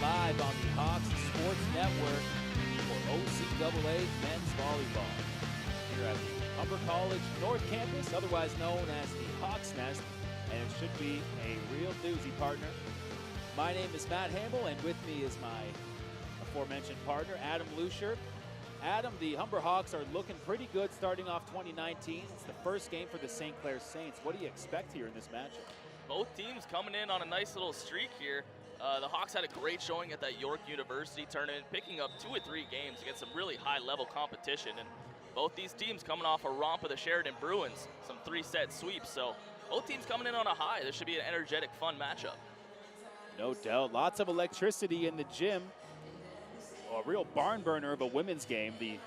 live on the Hawks Sports Network for OCAA men's volleyball here at the Humber College North Campus, otherwise known as the Hawks Nest, and it should be a real doozy, partner. My name is Matt Hamel, and with me is my aforementioned partner, Adam Lucier. Adam, the Humber Hawks are looking pretty good starting off 2019. It's the first game for the St. Clair Saints. What do you expect here in this matchup? Both teams coming in on a nice little streak here. The Hawks had a great showing at that York University tournament, picking up 2 or 3 games against some really high-level competition. And both these teams coming off a romp of the Sheridan Bruins, some 3-set sweeps. So both teams coming in on a high. This should be an energetic, fun matchup. No doubt. Lots of electricity in the gym. A real barn burner of a women's game. The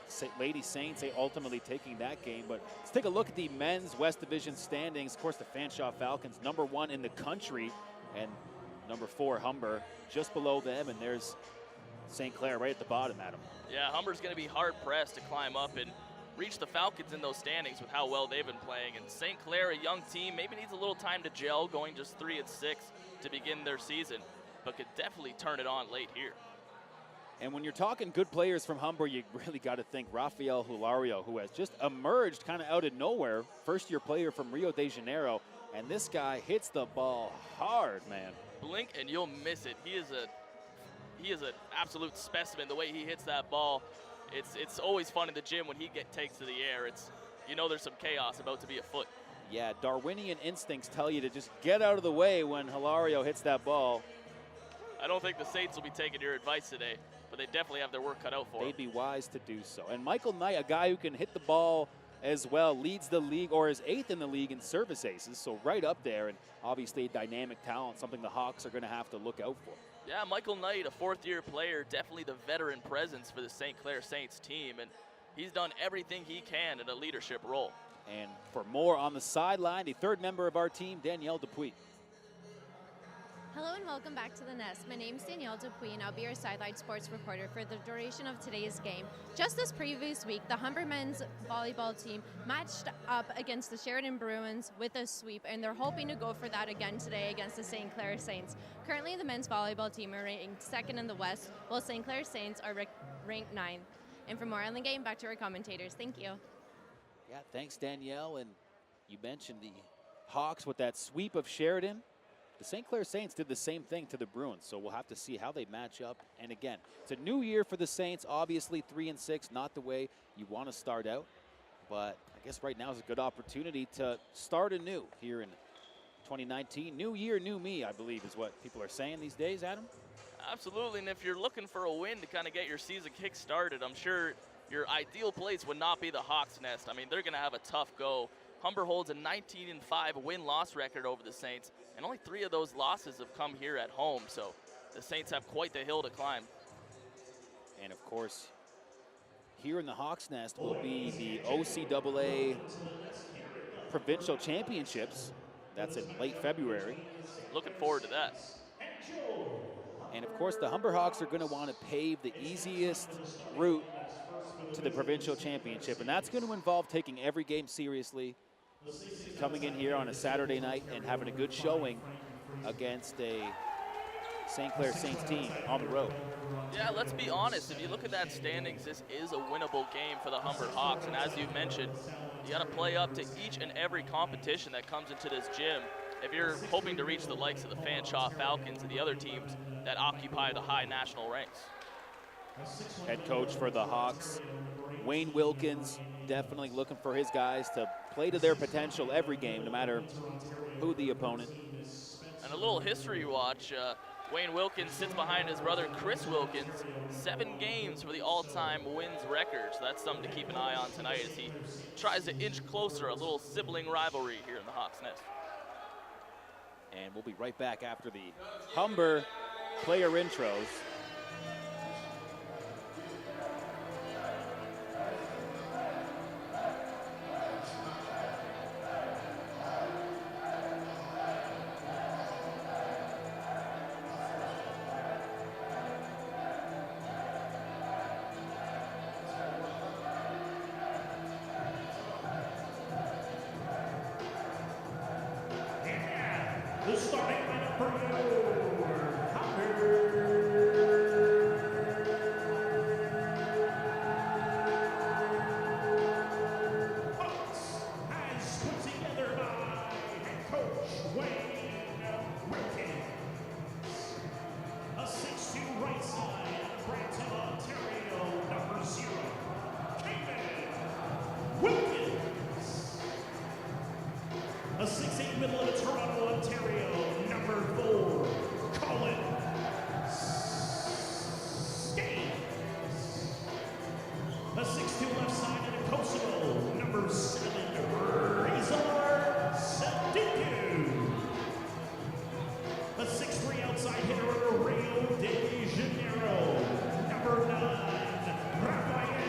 Lady Saints ultimately taking that game. But let's take a look at the men's West Division standings. Of course, the Fanshawe Falcons, #1 in the country, and #4 Humber just below them. And there's St. Clair right at the bottom, Adam. Yeah, Humber's going to be hard-pressed to climb up and reach the Falcons in those standings with how well they've been playing. And St. Clair, a young team, maybe needs a little time to gel, going just 3-6 to begin their season, but could definitely turn it on late here. And when you're talking good players from Humber, you really got to think Rafael Hilario, who has just emerged kind of out of nowhere, first-year player from Rio de Janeiro, and this guy hits the ball hard, man. Blink and you'll miss it. He is an absolute specimen. The way he hits that ball, it's always fun in the gym when he takes to the air. You know there's some chaos about to be afoot. Yeah, Darwinian instincts tell you to just get out of the way when Hilario hits that ball. I don't think the Saints will be taking your advice today, but they definitely have their work cut out for them. They'd be wise to do so. And Michael Knight, a guy who can hit the ball as well, leads the league, or is 8th in the league in service aces, so right up there, and obviously a dynamic talent, something the Hawks are going to have to look out for. Yeah, Michael Knight, a 4th-year player, definitely the veteran presence for the St. Clair Saints team, and he's done everything he can in a leadership role. And for more on the sideline, the 3rd member of our team, Danielle Dupuis. Hello and welcome back to the Nest. My name is Danielle Dupuis and I'll be your sideline sports reporter for the duration of today's game. Just this previous week, the Humber men's volleyball team matched up against the Sheridan Bruins with a sweep, and they're hoping to go for that again today against the St. Clair Saints. Currently, the men's volleyball team are ranked 2nd in the West, while St. Clair Saints are ranked 9th. And for more on the game, back to our commentators. Thank you. Yeah, thanks, Danielle. And you mentioned the Hawks with that sweep of Sheridan. The St. Clair Saints did the same thing to the Bruins, so we'll have to see how they match up. And again, it's a new year for the Saints. Obviously, 3-6, not the way you want to start out. But I guess right now is a good opportunity to start anew here in 2019. New year, new me, I believe is what people are saying these days, Adam. Absolutely, and if you're looking for a win to kind of get your season kick-started, I'm sure your ideal place would not be the Hawks Nest. I mean, they're going to have a tough go. Humber holds a 19-5 win-loss record over the Saints, and only 3 of those losses have come here at home, so the Saints have quite the hill to climb. And of course, here in the Hawks Nest will be the OCAA Provincial Championships. That's in late February. Looking forward to that. And of course, the Humber Hawks are going to want to pave the easiest route to the Provincial Championship, and that's going to involve taking every game seriously, coming in here on a Saturday night and having a good showing against a St. Clair Saints team on the road. Yeah, let's be honest. If you look at that standings, this is a winnable game for the Humber Hawks. And as you mentioned, you got to play up to each and every competition that comes into this gym if you're hoping to reach the likes of the Fanshawe Falcons and the other teams that occupy the high national ranks. Head coach for the Hawks, Wayne Wilkins, definitely looking for his guys to play to their potential every game, no matter who the opponent. And a little history watch, Wayne Wilkins sits behind his brother Chris Wilkins, 7 games for the all-time wins record. So that's something to keep an eye on tonight as he tries to inch closer, a little sibling rivalry here in the Hawks Nest. And we'll be right back after the Humber player intros. The starting lineup for your Humber middle of Toronto, Ontario, number 4, Colin Skates. A 6'2" left side in Kosovo, number 7, Razor Sadiku. A 6'3" outside hitter out of Rio de Janeiro, number 9, Rafael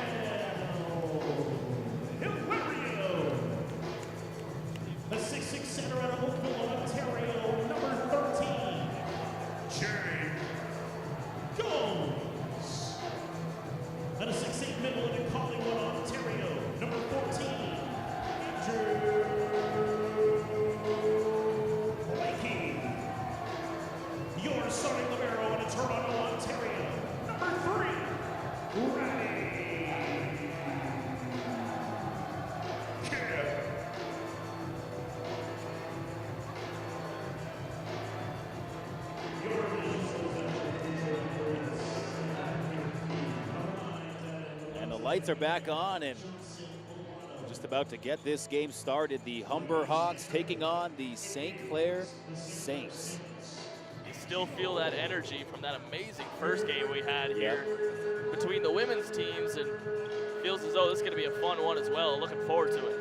Hilario. A 6'6" center out of Oakville, Ontario, number 13, Jake Jones. And a 6'8" middle in Collingwood, Ontario, number 14, Andrew Blakey. Your starting libero in Toronto, Ontario, number 3, Raddy Kidd. And the lights are back on, and just about to get this game started. The Humber Hawks taking on the St. Clair Saints. You still feel that energy from that amazing first game we had here between the women's teams, and feels as though this is going to be a fun one as well. Looking forward to it.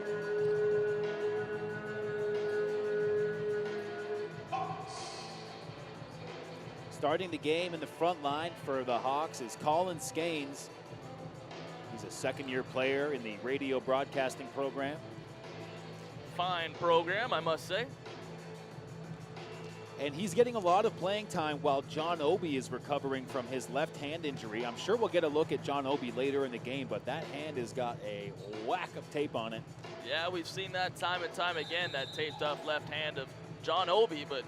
Starting the game in the front line for the Hawks is Colin Skanes. He's a second-year player in the radio broadcasting program. Fine program, I must say. And he's getting a lot of playing time while John Obi is recovering from his left hand injury. I'm sure we'll get a look at John Obi later in the game, but that hand has got a whack of tape on it. Yeah, we've seen that time and time again, that taped up left hand of John Obi, but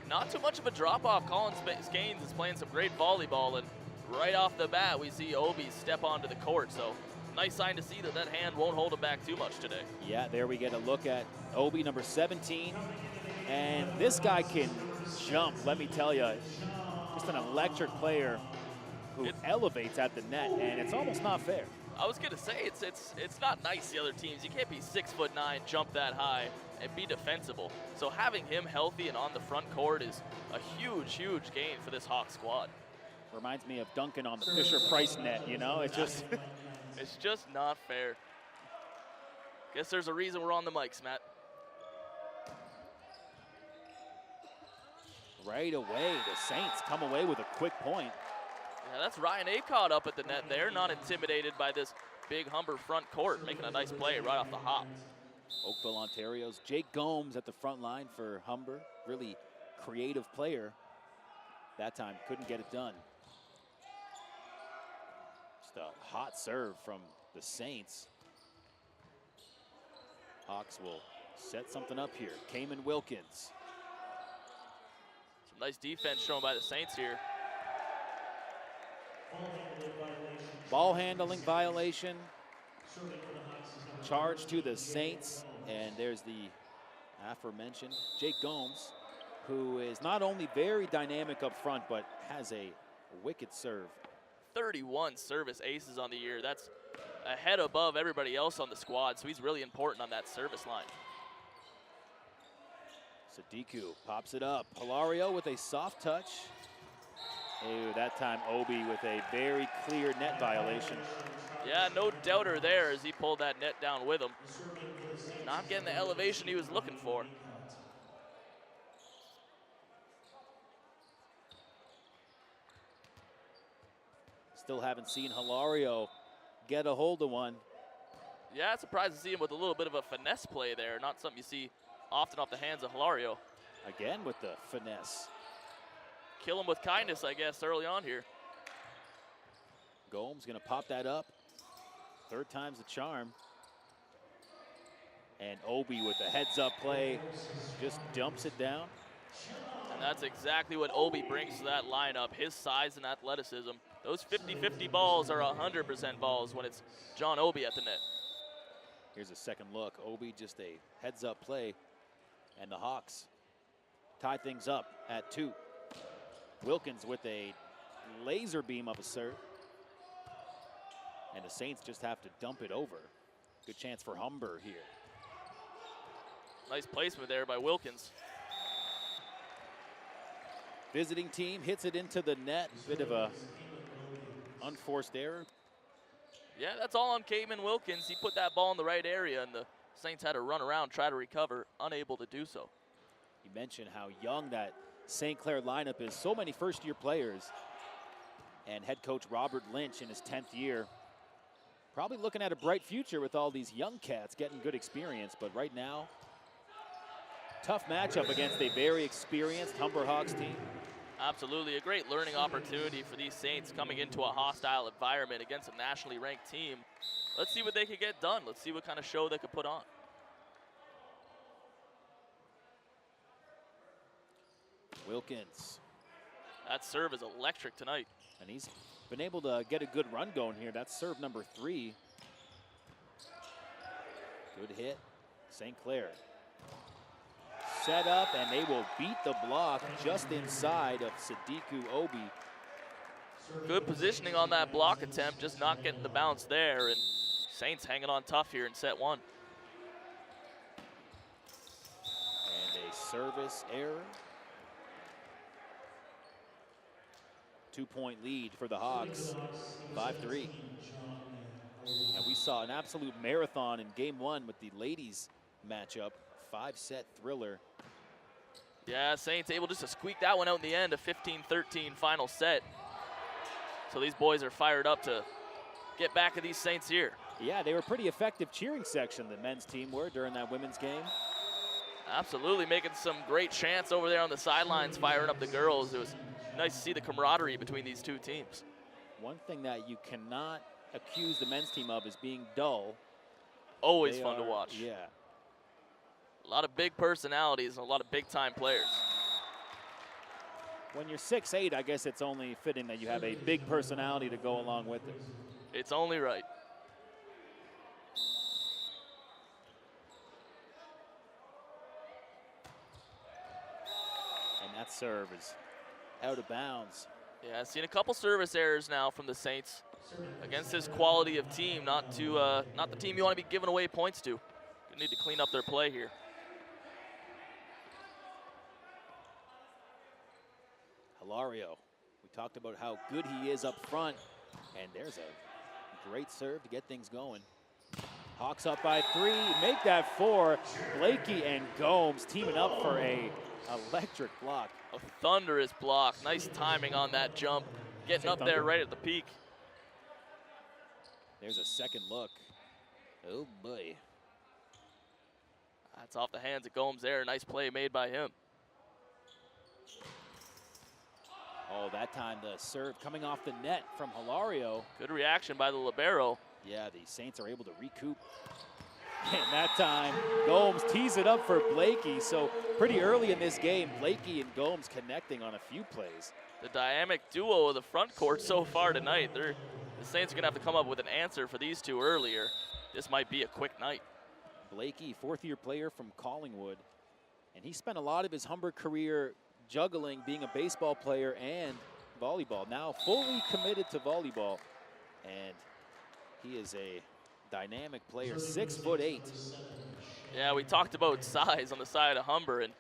not too much of a drop-off. Colin Skanes is playing some great volleyball, and right off the bat, we see Obi step onto the court. So nice sign to see that that hand won't hold him back too much today. Yeah, there we get a look at Obi, number 17. And this guy can jump, let me tell you. Just an electric player who elevates at the net, and it's almost not fair. I was gonna say, it's not nice, the other teams. You can't be 6'9", jump that high, and be defensible. So having him healthy and on the front court is a huge, huge gain for this Hawk squad. Reminds me of Duncan on the Fisher-Price net, you know? It's just... It's just not fair. Guess there's a reason we're on the mics, Matt. Right away, the Saints come away with a quick point. Yeah, that's Ryan Acott up at the net there, not intimidated by this big Humber front court, making a nice play right off the hop. Oakville, Ontario's Jake Gomes at the front line for Humber. Really creative player. That time, couldn't get it done. Just a hot serve from the Saints. Hawks will set something up here. Cayman Wilkins. Some nice defense shown by the Saints here. Ball handling violation. Charge to the Saints. And there's the aforementioned Jake Gomes, who is not only very dynamic up front, but has a wicked serve. 31 service aces on the year. That's a head above everybody else on the squad, so he's really important on that service line. Sadiku pops it up. Hilario with a soft touch. Ew, that time Obi with a very clear net violation. Yeah, no doubter there as he pulled that net down with him. Not getting the elevation he was looking for. Still haven't seen Hilario get a hold of one. Yeah, surprised to see him with a little bit of a finesse play there. Not something you see often off the hands of Hilario. Again with the finesse. Kill him with kindness, I guess, early on here. Gomes gonna pop that up. Third time's the charm. And Obi with a heads-up play, just dumps it down. And that's exactly what Obi brings to that lineup, his size and athleticism. Those 50-50 balls are 100% balls when it's John Obi at the net. Here's a second look. Obi just a heads-up play, and the Hawks tie things up at 2. Wilkins with a laser beam of a serve. And the Saints just have to dump it over. Good chance for Humber here. Nice placement there by Wilkins. Visiting team hits it into the net. Bit of a unforced error. Yeah, that's all on Caveman Wilkins. He put that ball in the right area, and the Saints had to run around, try to recover, unable to do so. You mentioned how young that St. Clair lineup is. So many first-year players. And head coach Robert Lynch in his 10th year. Probably looking at a bright future with all these young cats getting good experience. But right now, tough matchup against a very experienced Humber Hawks team. Absolutely, a great learning opportunity for these Saints coming into a hostile environment against a nationally ranked team. Let's see what they could get done. Let's see what kind of show they could put on. Wilkins. That serve is electric tonight. And he's been able to get a good run going here. That's serve number 3. Good hit. St. Clair. Set up, and they will beat the block just inside of Sadiku Obi. Good positioning on that block attempt, just not getting the bounce there, and Saints hanging on tough here in set 1. And a service error. 2-point lead for the Hawks, 5-3. And we saw an absolute marathon in game 1 with the ladies matchup, 5-set thriller. Yeah, Saints able just to squeak that one out in the end, a 15-13 final set. So these boys are fired up to get back at these Saints here. Yeah, they were pretty effective cheering section, the men's team were, during that women's game. Absolutely, making some great chants over there on the sidelines, firing up the girls. It was nice to see the camaraderie between these two teams. One thing that you cannot accuse the men's team of is being dull. Always fun to watch. Yeah. A lot of big personalities and a lot of big-time players. When you're 6'8", I guess it's only fitting that you have a big personality to go along with it. It's only right. And that serve is out of bounds. Yeah, I've seen a couple service errors now from the Saints against this quality of team. Not the team you want to be giving away points to. You need to clean up their play here. Hilario, we talked about how good he is up front, and there's a great serve to get things going. Hawks up by 3, make that 4. Blakey and Gomes teaming up for a electric block. A thunderous block. Nice timing on that jump. Getting up there right at the peak. There's a second look. Oh boy. That's off the hands of Gomes there. Nice play made by him. Oh, that time the serve coming off the net from Hilario. Good reaction by the libero. Yeah, the Saints are able to recoup. And that time, Gomes tees it up for Blakey. So pretty early in this game, Blakey and Gomes connecting on a few plays. The dynamic duo of the front court so far tonight. The Saints are going to have to come up with an answer for these two earlier. This might be a quick night. Blakey, fourth-year player from Collingwood. And he spent a lot of his Humber career juggling being a baseball player and volleyball. Now fully committed to volleyball. And he is a dynamic player, 6'8". Yeah, we talked about size on the side of Humber, and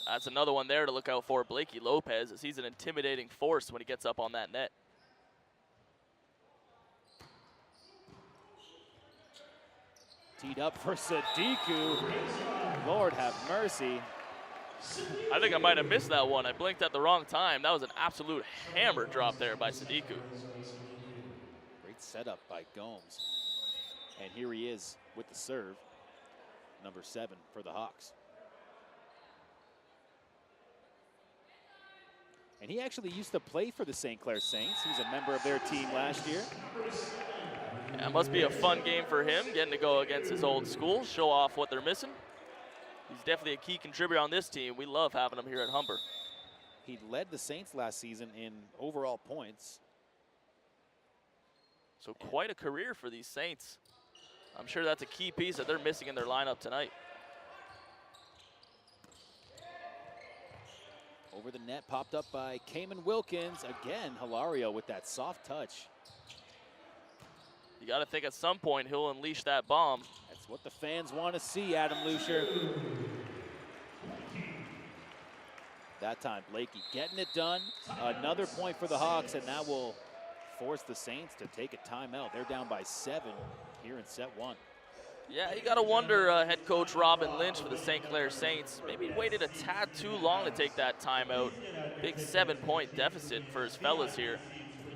that's another one there to look out for. Blakey Lopez, as he's an intimidating force when he gets up on that net. Teed up for Sadiku. Lord have mercy. I think I might have missed that one. I blinked at the wrong time. That was an absolute hammer drop there by Sadiku. Great setup by Gomes. And here he is with the serve, number 7 for the Hawks. And he actually used to play for the St. Clair Saints. He was a member of their team last year. Yeah, it must be a fun game for him, getting to go against his old school, show off what they're missing. He's definitely a key contributor on this team. We love having him here at Humber. He led the Saints last season in overall points. So quite a career for these Saints. I'm sure that's a key piece that they're missing in their lineup tonight. Over the net, popped up by Cayman Wilkins. Again, Hilario with that soft touch. You got to think at some point he'll unleash that bomb. That's what the fans want to see, Adam Lucier. That time, Blakey getting it done. Another point for the Hawks, and that will force the Saints to take a timeout. They're down by 7 here in set 1. Yeah, you got to wonder, head coach Robin Lynch for the St. Clair Saints, maybe waited a tad too long to take that timeout. Big 7-point deficit for his fellas here.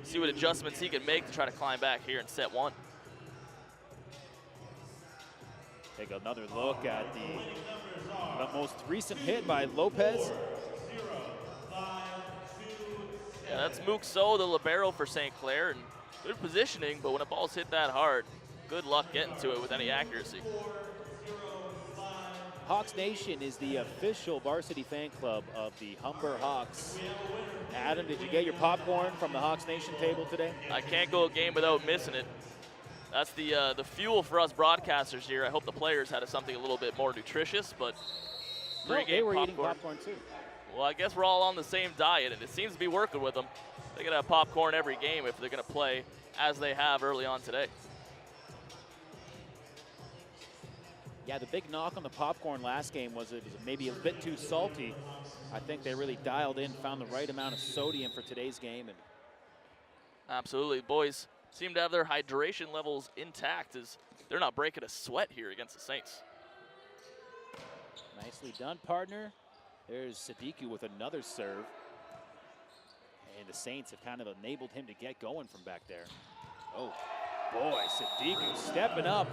See what adjustments he can make to try to climb back here in set 1. Take another look at the most recent hit by Lopez. Yeah, that's Mook So, the libero for St. Clair, and good positioning, but when a ball's hit that hard, good luck getting to it with any accuracy. Hawks Nation is the official varsity fan club of the Humber Hawks. Adam, did you get your popcorn from the Hawks Nation table today? I can't go a game without missing it. That's the fuel for us broadcasters here. I hope the players had something a little bit more nutritious, but No, they were eating popcorn too. Well, I guess we're all on the same diet, and it seems to be working with them. They're going to have popcorn every game if they're going to play as they have early on today. Yeah, the big knock on the popcorn last game was it was maybe a bit too salty. I think they really dialed in, found the right amount of sodium for today's game. And absolutely. Boys seem to have their hydration levels intact as they're not breaking a sweat here against the Saints. Nicely done, partner. There's Sadiku with another serve. And the Saints have kind of enabled him to get going from back there. Oh, boy, Sadiku stepping up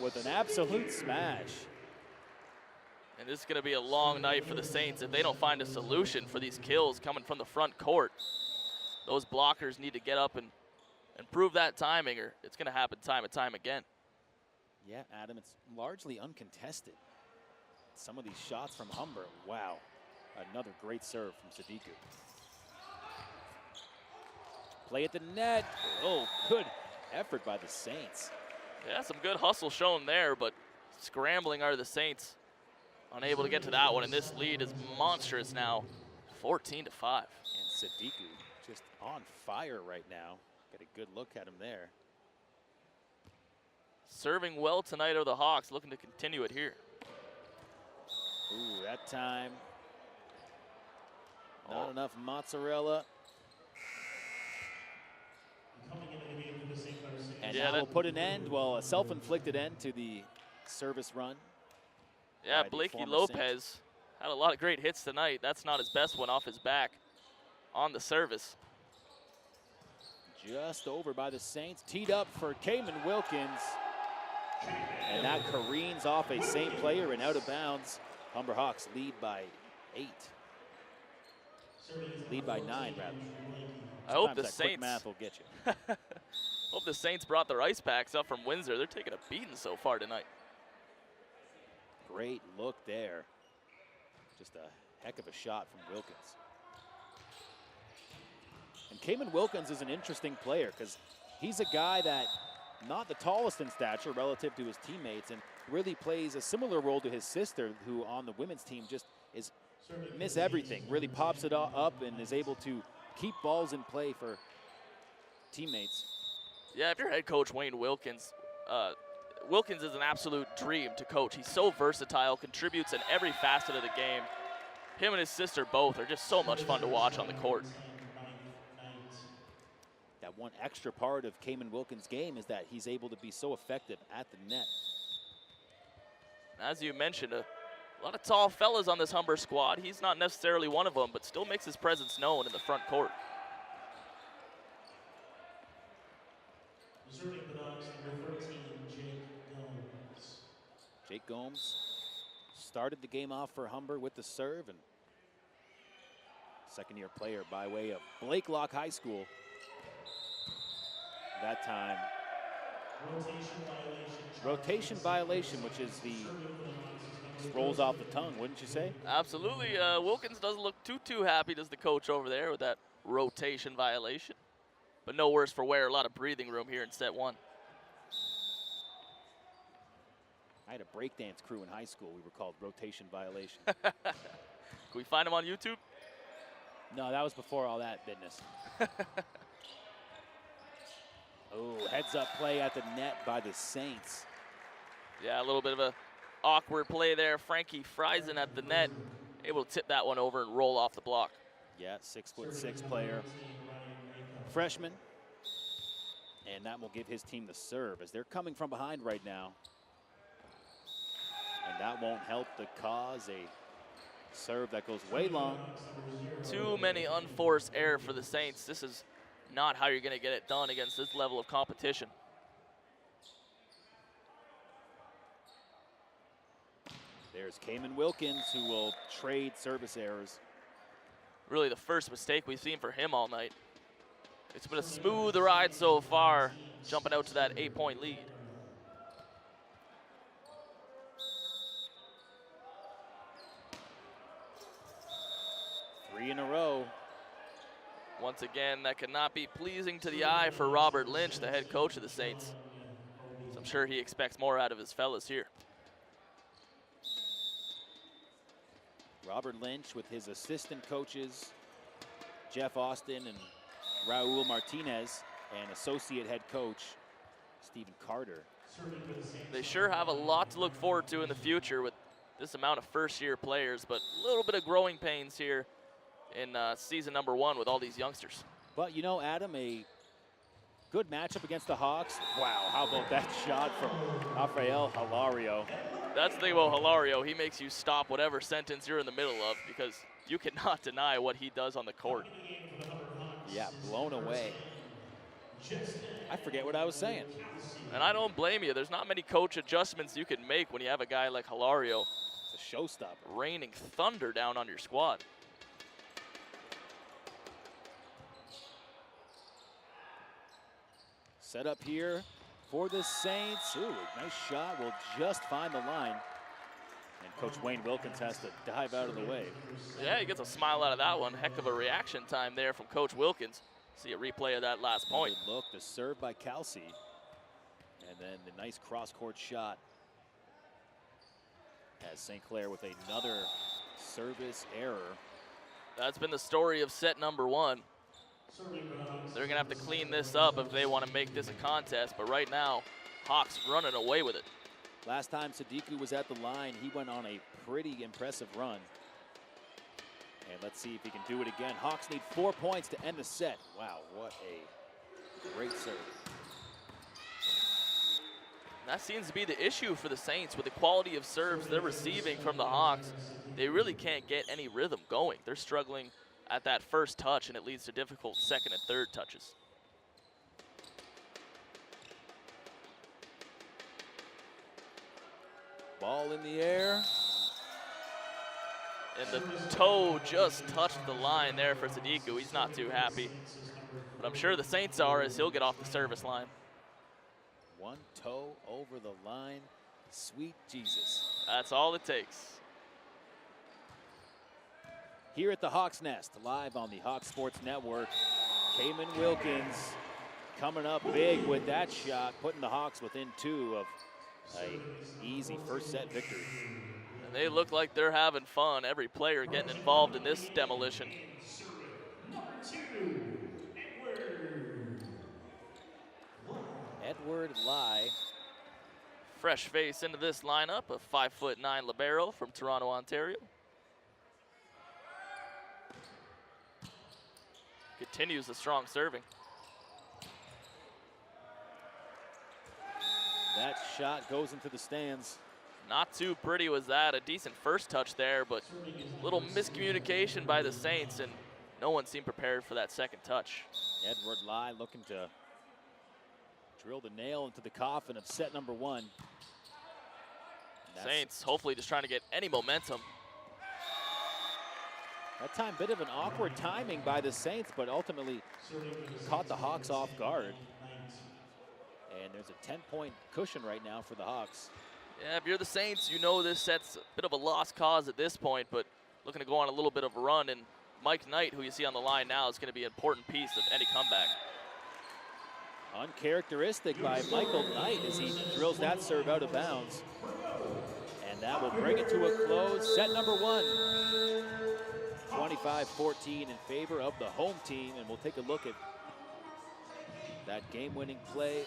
with an absolute smash. And this is going to be a long night for the Saints if they don't find a solution for these kills coming from the front court. Those blockers need to get up and prove that timing, or it's going to happen time and time again. Yeah, Adam, it's largely uncontested. Some of these shots from Humber, wow. Another great serve from Sadiku. Play at the net. Oh, good effort by the Saints. Yeah, some good hustle shown there, but scrambling are the Saints. Unable to get to that one, and this lead is monstrous now, 14-5. And Sadiku just on fire right now. Get a good look at him there. Serving well tonight are the Hawks, looking to continue it here. Ooh, that time. Not enough mozzarella. And yeah, that will put an end, well, a self-inflicted end to the service run. Yeah, Blakey Lopez had a lot of great hits tonight. That's not his best one off his back on the service. Just over by the Saints. Teed up for Cayman Wilkins. And that careens off a Saint player and out of bounds. Humber Hawks lead by 8. Lead by 9, rather. I hope Sometimes the that Saints. quick math will get you. Hope the Saints brought their ice packs up from Windsor. They're taking a beating so far tonight. Great look there. Just a heck of a shot from Wilkins. And Cayman Wilkins is an interesting player because he's a guy that not the tallest in stature relative to his teammates and really plays a similar role to his sister, who on the women's team just is miss everything, really pops it up and is able to keep balls in play for teammates. Yeah, if you're head coach Wayne Wilkins, Wilkins is an absolute dream to coach. He's so versatile, contributes in every facet of the game. Him and his sister both are just so much fun to watch on the court. That one extra part of Cayman Wilkins' game is that he's able to be so effective at the net. As you mentioned, a lot of tall fellas on this Humber squad. He's not necessarily one of them, but still makes his presence known in the front court. Reserving the Dogs, number 13, Jake Gomes. Jake Gomes started the game off for Humber with the serve, and second-year player by way of Blakelock High School. That time, rotation violation, which is the rolls off the tongue, wouldn't you say? Absolutely. Wilkins doesn't look too happy, does the coach over there, with that rotation violation. But no worse for wear. A lot of breathing room here in set 1. I had a breakdance crew in high school. We were called rotation violation. Can we find him on YouTube? No, that was before all that business. Oh, heads-up play at the net by the Saints. Yeah, a little bit of a awkward play there. Frankie Friesen at the net, able to tip that one over and roll off the block. Yeah, 6'6" player, freshman. And that will give his team the serve as they're coming from behind right now. And that won't help the cause. A serve that goes way long. Too many unforced error for the Saints. This is not how you're going to get it done against this level of competition. There's Cayman Wilkins, who will trade service errors. Really the first mistake we've seen for him all night. It's been a smooth ride so far, jumping out to that 8-point lead. Three in a row. Once again, that could not be pleasing to the eye for Robert Lynch, the head coach of the Saints. So I'm sure he expects more out of his fellas here. Robert Lynch with his assistant coaches, Jeff Austin and Raul Martinez, and associate head coach, Stephen Carter. They sure have a lot to look forward to in the future with this amount of first-year players, but a little bit of growing pains here in season number 1 with all these youngsters. But you know, Adam, a good matchup against the Hawks. Wow, how about that shot from Rafael Hilario? That's the thing about Hilario. He makes you stop whatever sentence you're in the middle of because you cannot deny what he does on the court. Yeah, blown away. I forget what I was saying. And I don't blame you. There's not many coach adjustments you can make when you have a guy like Hilario. It's a showstopper. Raining thunder down on your squad. Set up here for the Saints. Ooh, nice shot. Will just find the line. And Coach Wayne Wilkins has to dive out of the way. Yeah, he gets a smile out of that one. Heck of a reaction time there from Coach Wilkins. See a replay of that last point. Good look, the serve by Kelsey. And then the nice cross-court shot. As St. Clair with another service error. That's been the story of set number 1. They're gonna have to clean this up if they want to make this a contest, but right now, Hawks running away with it. Last time Sadiku was at the line, he went on a pretty impressive run. And let's see if he can do it again. Hawks need 4 points to end the set. Wow, what a great serve. That seems to be the issue for the Saints with the quality of serves they're receiving from the Hawks. They really can't get any rhythm going. They're struggling at that first touch, and it leads to difficult second and third touches. Ball in the air. And the toe just touched the line there for Sadiku. He's not too happy. But I'm sure the Saints are, as he'll get off the service line. One toe over the line. Sweet Jesus. That's all it takes. Here at the Hawks Nest, live on the Hawks Sports Network, Cayman Wilkins coming up big with that shot, putting the Hawks within 2 of an easy first set victory. And they look like they're having fun. Every player getting involved in this demolition. Edward Lai. Fresh face into this lineup, a 5'9" libero from Toronto, Ontario. Continues the strong serving. That shot goes into the stands. Not too pretty was that. A decent first touch there, but a little miscommunication by the Saints, and no one seemed prepared for that second touch. Edward Lai looking to drill the nail into the coffin of set number 1. Saints hopefully just trying to get any momentum. That time, bit of an awkward timing by the Saints, but ultimately caught the Hawks off guard. And there's a 10-point cushion right now for the Hawks. Yeah, if you're the Saints, you know this set's a bit of a lost cause at this point, but looking to go on a little bit of a run. And Mike Knight, who you see on the line now, is going to be an important piece of any comeback. Uncharacteristic by Michael Knight as he drills that serve out of bounds. And that will bring it to a close. Set number 1. 25-14 in favor of the home team, and we'll take a look at that game-winning play,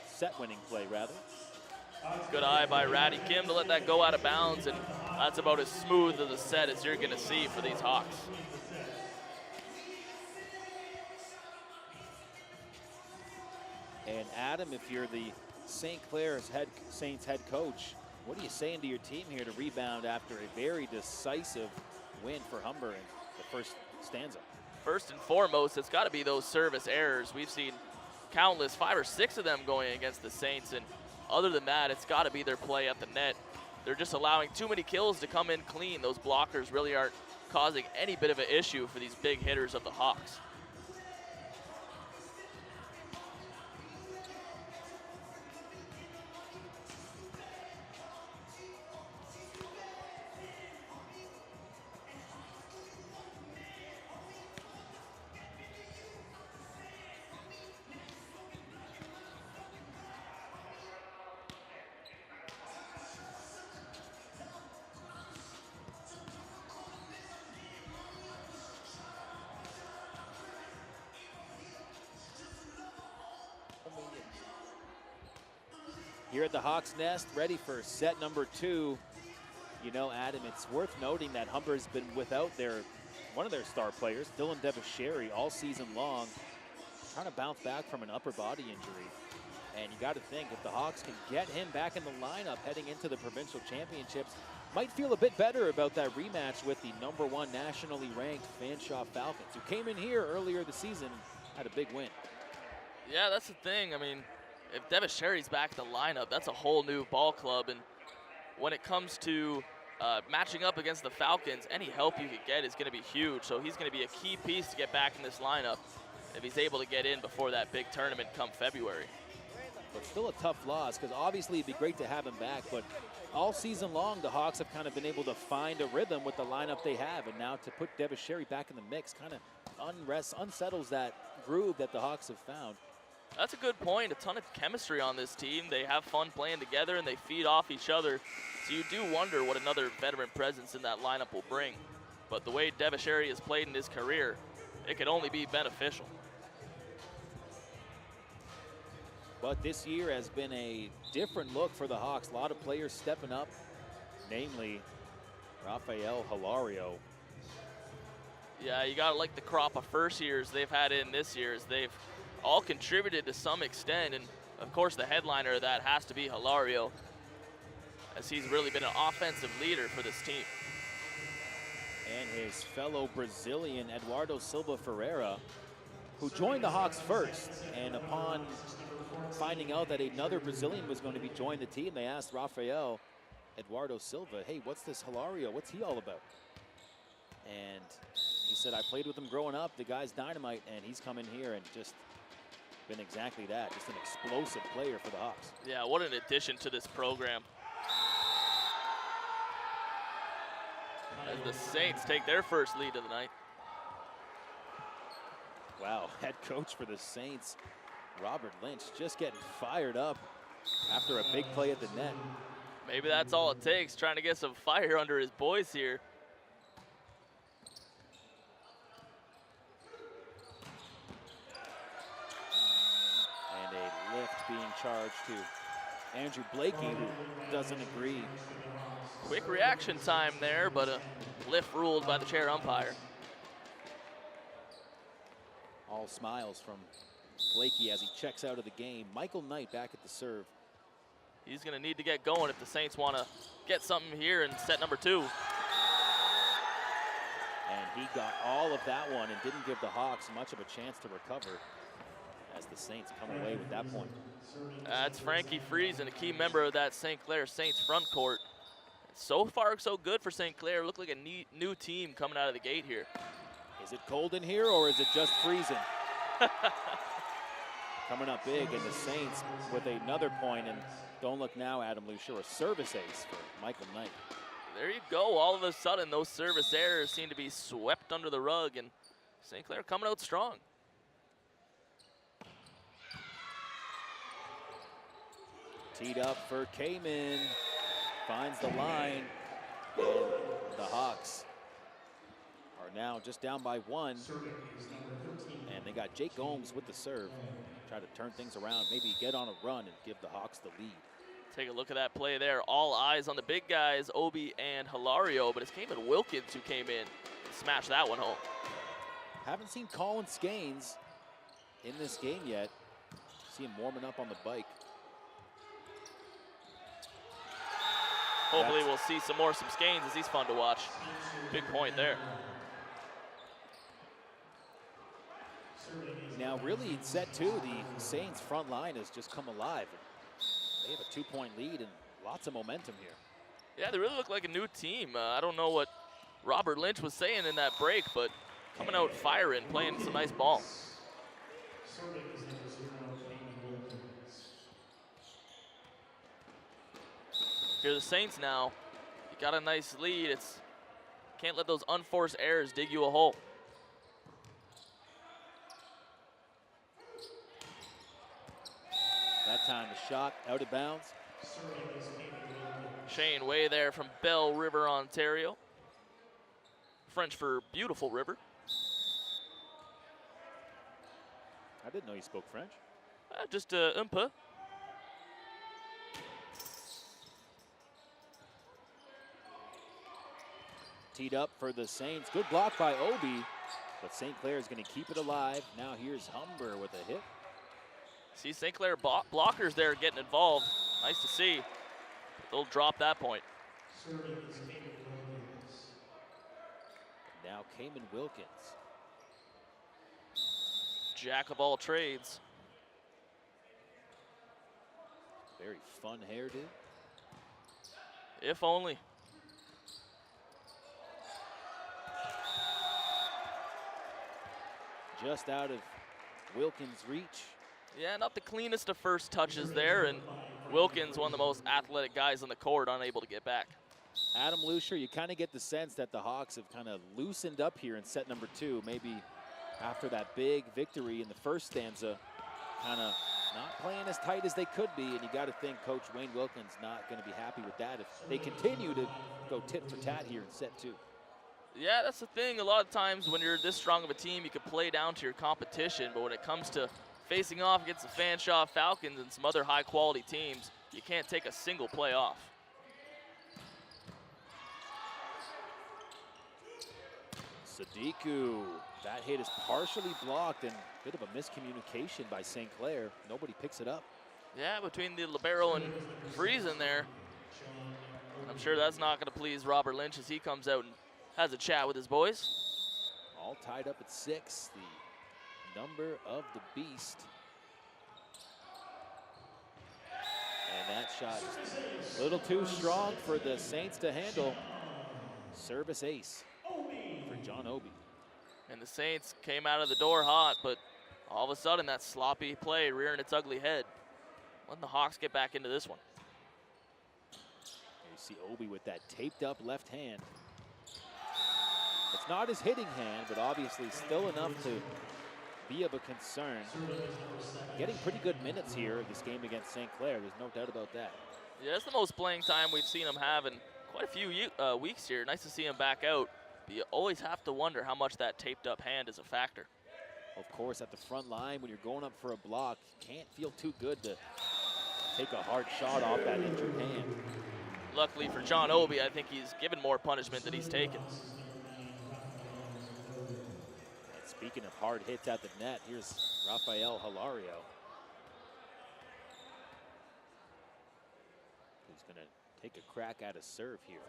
set-winning play rather. Good eye by Ratty Kim to let that go out of bounds, and that's about as smooth of a set as you're going to see for these Hawks. And Adam, if you're the St. Clair's Saints head coach, what are you saying to your team here to rebound after a very decisive win for Humber in the first stanza? First and foremost, it's got to be those service errors. We've seen countless, 5 or 6 of them going against the Saints, and other than that, it's got to be their play at the net. They're just allowing too many kills to come in clean. Those blockers really aren't causing any bit of an issue for these big hitters of the Hawks. Here at the Hawks Nest, ready for set number 2. You know, Adam, it's worth noting that Humber's been without one of their star players, Dylan Devasheri, all season long, trying to bounce back from an upper body injury. And you got to think, if the Hawks can get him back in the lineup heading into the provincial championships, might feel a bit better about that rematch with the #1 nationally ranked Fanshawe Falcons, who came in here earlier this season and had a big win. Yeah, that's the thing. I mean, if Devasheri's back in the lineup, that's a whole new ball club. And when it comes to matching up against the Falcons, any help you could get is going to be huge. So he's going to be a key piece to get back in this lineup if he's able to get in before that big tournament come February. But still a tough loss, because obviously it'd be great to have him back. But all season long, the Hawks have kind of been able to find a rhythm with the lineup they have. And now to put Devasheri back in the mix kind of unsettles that groove that the Hawks have found. That's a good point. A ton of chemistry on this team. They have fun playing together and they feed off each other. So you do wonder what another veteran presence in that lineup will bring. But the way Devasheri has played in his career, it could only be beneficial. But this year has been a different look for the Hawks. A lot of players stepping up, namely Rafael Hilario. Yeah, you got to like the crop of first years they've had in this year. They've all contributed to some extent, and of course the headliner of that has to be Hilario, as he's really been an offensive leader for this team. And his fellow Brazilian Eduardo Silva Ferreira, who joined the Hawks first, and upon finding out that another Brazilian was going to be joining the team, they asked Rafael Eduardo Silva, hey, what's this Hilario? What's he all about? And he said, I played with him growing up. The guy's dynamite, and he's come in here and just been exactly that, just an explosive player for the Hawks. Yeah, what an addition to this program. As the Saints take their first lead of the night. Wow, head coach for the Saints, Robert Lynch, just getting fired up after a big play at the net. Maybe that's all it takes, trying to get some fire under his boys here. Being charged to Andrew Blakey, who doesn't agree. Quick reaction time there, but a lift ruled by the chair umpire. All smiles from Blakey as he checks out of the game. Michael Knight back at the serve. He's going to need to get going if the Saints want to get something here in set number 2. And he got all of that one and didn't give the Hawks much of a chance to recover, as the Saints come away with that point. That's Frankie Friesen, a key member of that St. Clair Saints front court. So far, so good for St. Clair. Look like a new team coming out of the gate here. Is it cold in here, or is it just freezing? Coming up big, and the Saints with another point, and don't look now, Adam Lucier, a service ace for Michael Knight. There you go. All of a sudden, those service errors seem to be swept under the rug, and St. Clair coming out strong. Teed up for Kamen, finds the line, and the Hawks are now just down by 1. And they got Jake Gomes with the serve. Try to turn things around, maybe get on a run and give the Hawks the lead. Take a look at that play there. All eyes on the big guys, Obi and Hilario, but it's Cayman Wilkins who came in and smashed that one home. Haven't seen Colin Skanes in this game yet. See him warming up on the bike. Hopefully we'll see some Skanes as he's fun to watch. Big point there. Now really in set 2, the Saints front line has just come alive. They have a 2-point lead and lots of momentum here. Yeah, they really look like a new team. I don't know what Robert Lynch was saying in that break, but coming out firing, playing some nice ball. Here are the Saints now. You got a nice lead. Can't let those unforced errors dig you a hole. That time the shot out of bounds. Shane Way there from Belle River, Ontario. French for beautiful river. I didn't know you spoke French. Just un peu. Teed up for the Saints. Good block by Obi, but St. Clair is going to keep it alive. Now here's Humber with a hit. See St. Clair blockers there getting involved. Nice to see. They'll drop that point. Now Cayman Wilkins. Jack of all trades. Very fun hairdo. If only. Just out of Wilkins' reach. Yeah, not the cleanest of first touches there, and Wilkins, one of the most athletic guys on the court, unable to get back. Adam Lucier, you kind of get the sense that the Hawks have kind of loosened up here in set number 2. Maybe after that big victory in the first stanza, kind of not playing as tight as they could be, and you got to think Coach Wayne Wilkins not going to be happy with that if they continue to go tit for tat here in set 2. Yeah, that's the thing. A lot of times when you're this strong of a team, you can play down to your competition, but when it comes to facing off against the Fanshawe Falcons and some other high-quality teams, you can't take a single play off. Sadiku, that hit is partially blocked and a bit of a miscommunication by St. Clair. Nobody picks it up. Yeah, between the libero and Friesen there. I'm sure that's not going to please Robert Lynch as he comes out and has a chat with his boys. All tied up at 6, the number of the beast. And that shot is a little too strong for the Saints to handle. Service ace for John Obi. And the Saints came out of the door hot, but all of a sudden that sloppy play rearing its ugly head. Letting the Hawks get back into this one. You see Obi with that taped up left hand. It's not his hitting hand, but obviously still enough to be of a concern. Getting pretty good minutes here in this game against St. Clair, there's no doubt about that. Yeah, it's the most playing time we've seen him have in quite a few weeks here. Nice to see him back out. But you always have to wonder how much that taped up hand is a factor. Of course, at the front line, when you're going up for a block, you can't feel too good to take a hard shot off that injured hand. Luckily for John Obi, I think he's given more punishment than he's taken. Speaking of hard hits at the net, here's Rafael Hilario, who's going to take a crack at a serve here.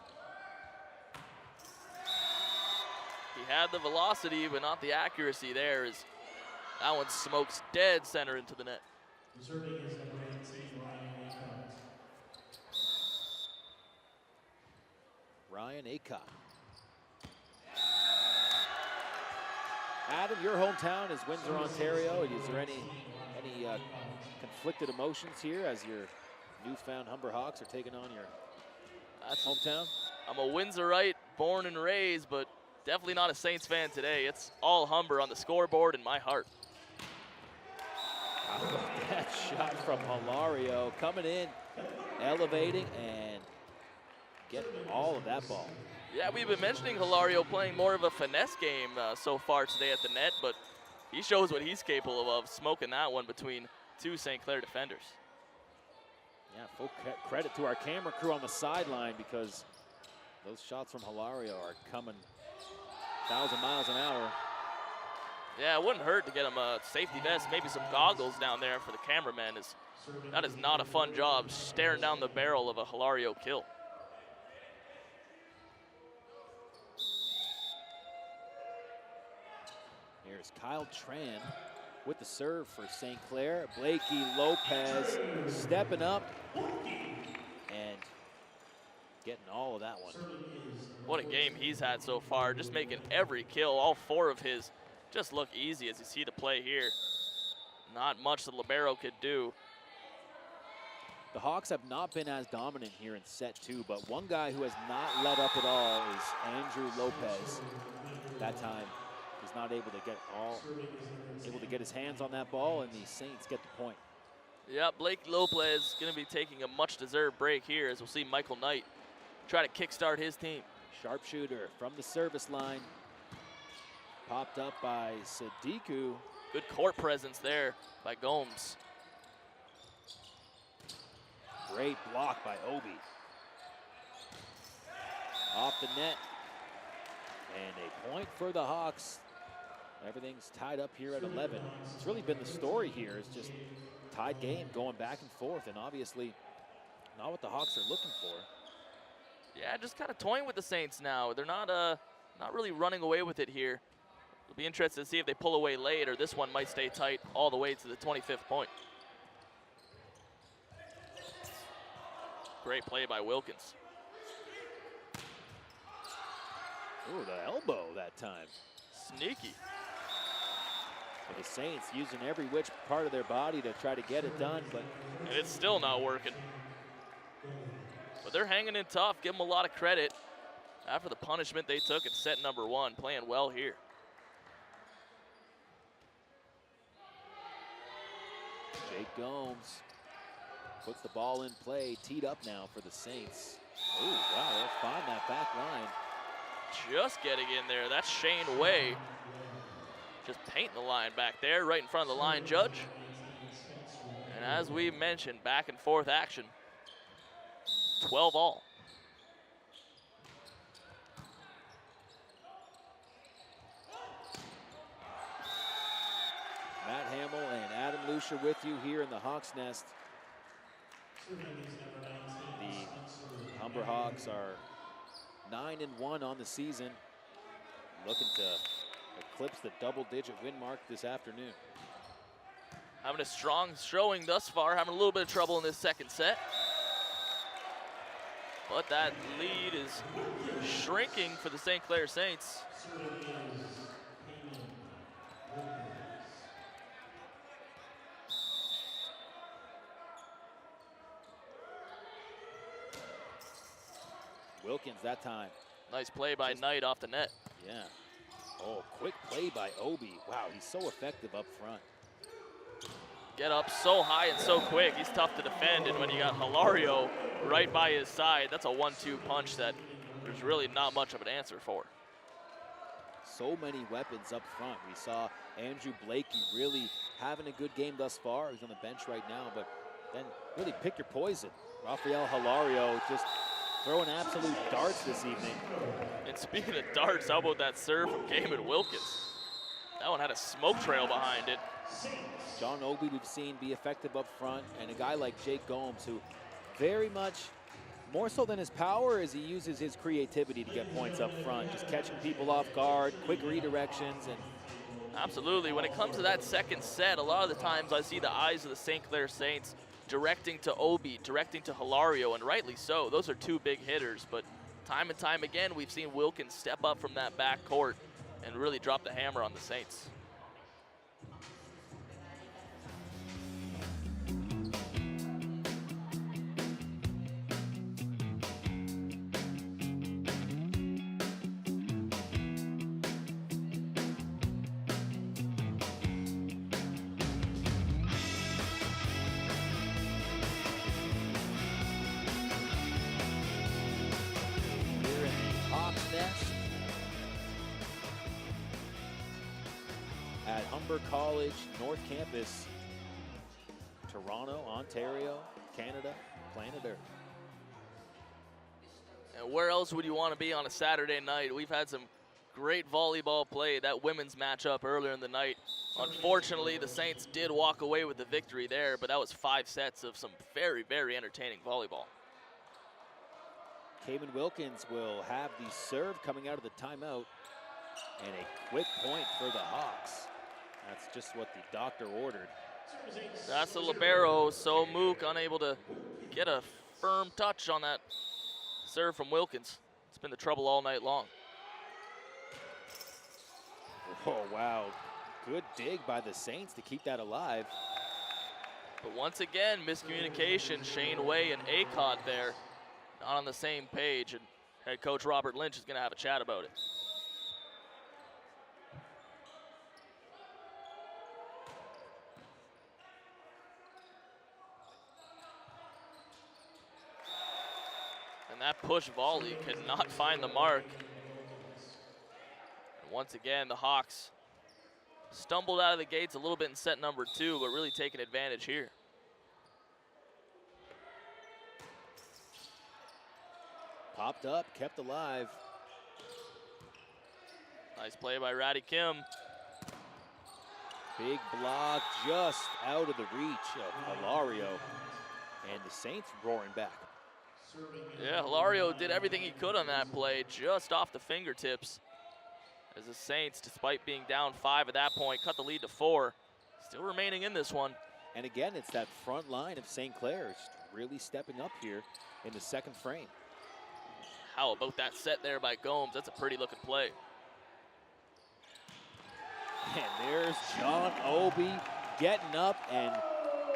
He had the velocity, but not the accuracy there. As that one smokes dead center into the net. Ryan Aycock. Adam, your hometown is Windsor, Ontario. Is there any conflicted emotions here as your newfound Humber Hawks are taking on your hometown? I'm a Windsorite, born and raised, but definitely not a Saints fan today. It's all Humber on the scoreboard in my heart. How about that shot from Hilario coming in, elevating, and getting all of that ball. Yeah, we've been mentioning Hilario playing more of a finesse game so far today at the net, but he shows what he's capable of, smoking that one between two St. Clair defenders. Yeah, full credit to our camera crew on the sideline because those shots from Hilario are coming 1,000 miles an hour. Yeah, it wouldn't hurt to get him a safety vest, maybe some goggles down there for the cameraman. That is not a fun job, staring down the barrel of a Hilario kill. Here's Kyle Tran with the serve for St. Clair. Blakey Lopez stepping up and getting all of that one. What a game he's had so far, just making every kill. All 4 of his just look easy as you see the play here. Not much the libero could do. The Hawks have not been as dominant here in set 2, but one guy who has not let up at all is Andrew Lopez. That time he's not able to get his hands on that ball, and the Saints get the point. Yeah, Blake Lopez going to be taking a much-deserved break here, as we'll see Michael Knight try to kickstart his team. Sharpshooter from the service line. Popped up by Sadiku. Good court presence there by Gomes. Great block by Obi. Off the net. And a point for the Hawks. Everything's tied up here at 11. It's really been the story here. It's just tied game going back and forth, and obviously not what the Hawks are looking for. Yeah, just kind of toying with the Saints now. They're not really running away with it here. It'll be interesting to see if they pull away late, or this one might stay tight all the way to the 25th point. Great play by Wilkins. Ooh, the elbow that time. Sneaky. So the Saints using every which part of their body to try to get it done, but And it's still not working. But they're hanging in tough. Give them a lot of credit after the punishment they took at set number 1. Playing well here. Jake Gomes puts the ball in play, teed up now for the Saints. Ooh, wow, they'll find that back line. Just getting in there. That's Shane Way. Just painting the line back there, right in front of the line judge. And as we mentioned, back and forth action. 12 all. Matt Hamill and Adam Lucia with you here in the Hawks Nest. The Humber Hawks are 9-1 on the season, looking to eclipse the double-digit win mark this afternoon. Having a strong showing thus far, having a little bit of trouble in this second set. But that lead is shrinking for the St. Clair Saints. Wilkins that time. Nice play by Knight off the net. Yeah. Oh, quick play by Obi. Wow, he's so effective up front. Get up so high and so quick. He's tough to defend, and when you got Hilario right by his side, that's a 1-2 punch that there's really not much of an answer for. So many weapons up front. We saw Andrew Blakey really having a good game thus far. He's on the bench right now, but then really pick your poison. Rafael Hilario just throwing absolute darts this evening. And speaking of darts, how about that serve from Gaiman Wilkins? That one had a smoke trail behind it. John Obi we've seen be effective up front, and a guy like Jake Gomes who very much, more so than his power, is he uses his creativity to get points up front, just catching people off guard, quick redirections. And absolutely, when it comes to that second set, a lot of the times I see the eyes of the St. Clair Saints directing to Obi, directing to Hilario, and rightly so. Those are two big hitters, but time and time again, we've seen Wilkins step up from that back court and really drop the hammer on the Saints. at Humber College North Campus, Toronto, Ontario. Canada, planet Earth. And where else would you want to be on a Saturday night? We've had some great volleyball play. That women's matchup earlier in the night. Unfortunately, the Saints did walk away with the victory there, but that was 5 sets of some very, very entertaining volleyball. Cayman Wilkins will have the serve coming out of the timeout, and a quick point for the Hawks. That's just what the doctor ordered. That's the libero, so Mook unable to get a firm touch on that serve from Wilkins. It's been the trouble all night long. Oh, wow. Good dig by the Saints to keep that alive. But once again, miscommunication. Shane Way and Acott there, not on the same page, and head coach Robert Lynch is going to have a chat about it. And that push volley could not find the mark. And once again, the Hawks stumbled out of the gates a little bit in set number 2, but really taking advantage here. Popped up, kept alive. Nice play by Ratty Kim. Big block just out of the reach of Hilario. And the Saints roaring back. Yeah, Hilario did everything he could on that play, just off the fingertips. As the Saints, despite being down 5 at that point, cut the lead to 4. Still remaining in this one. And again, it's that front line of St. Clair's really stepping up here in the second frame. How about that set there by Gomes? That's a pretty looking play. And there's John Obi getting up and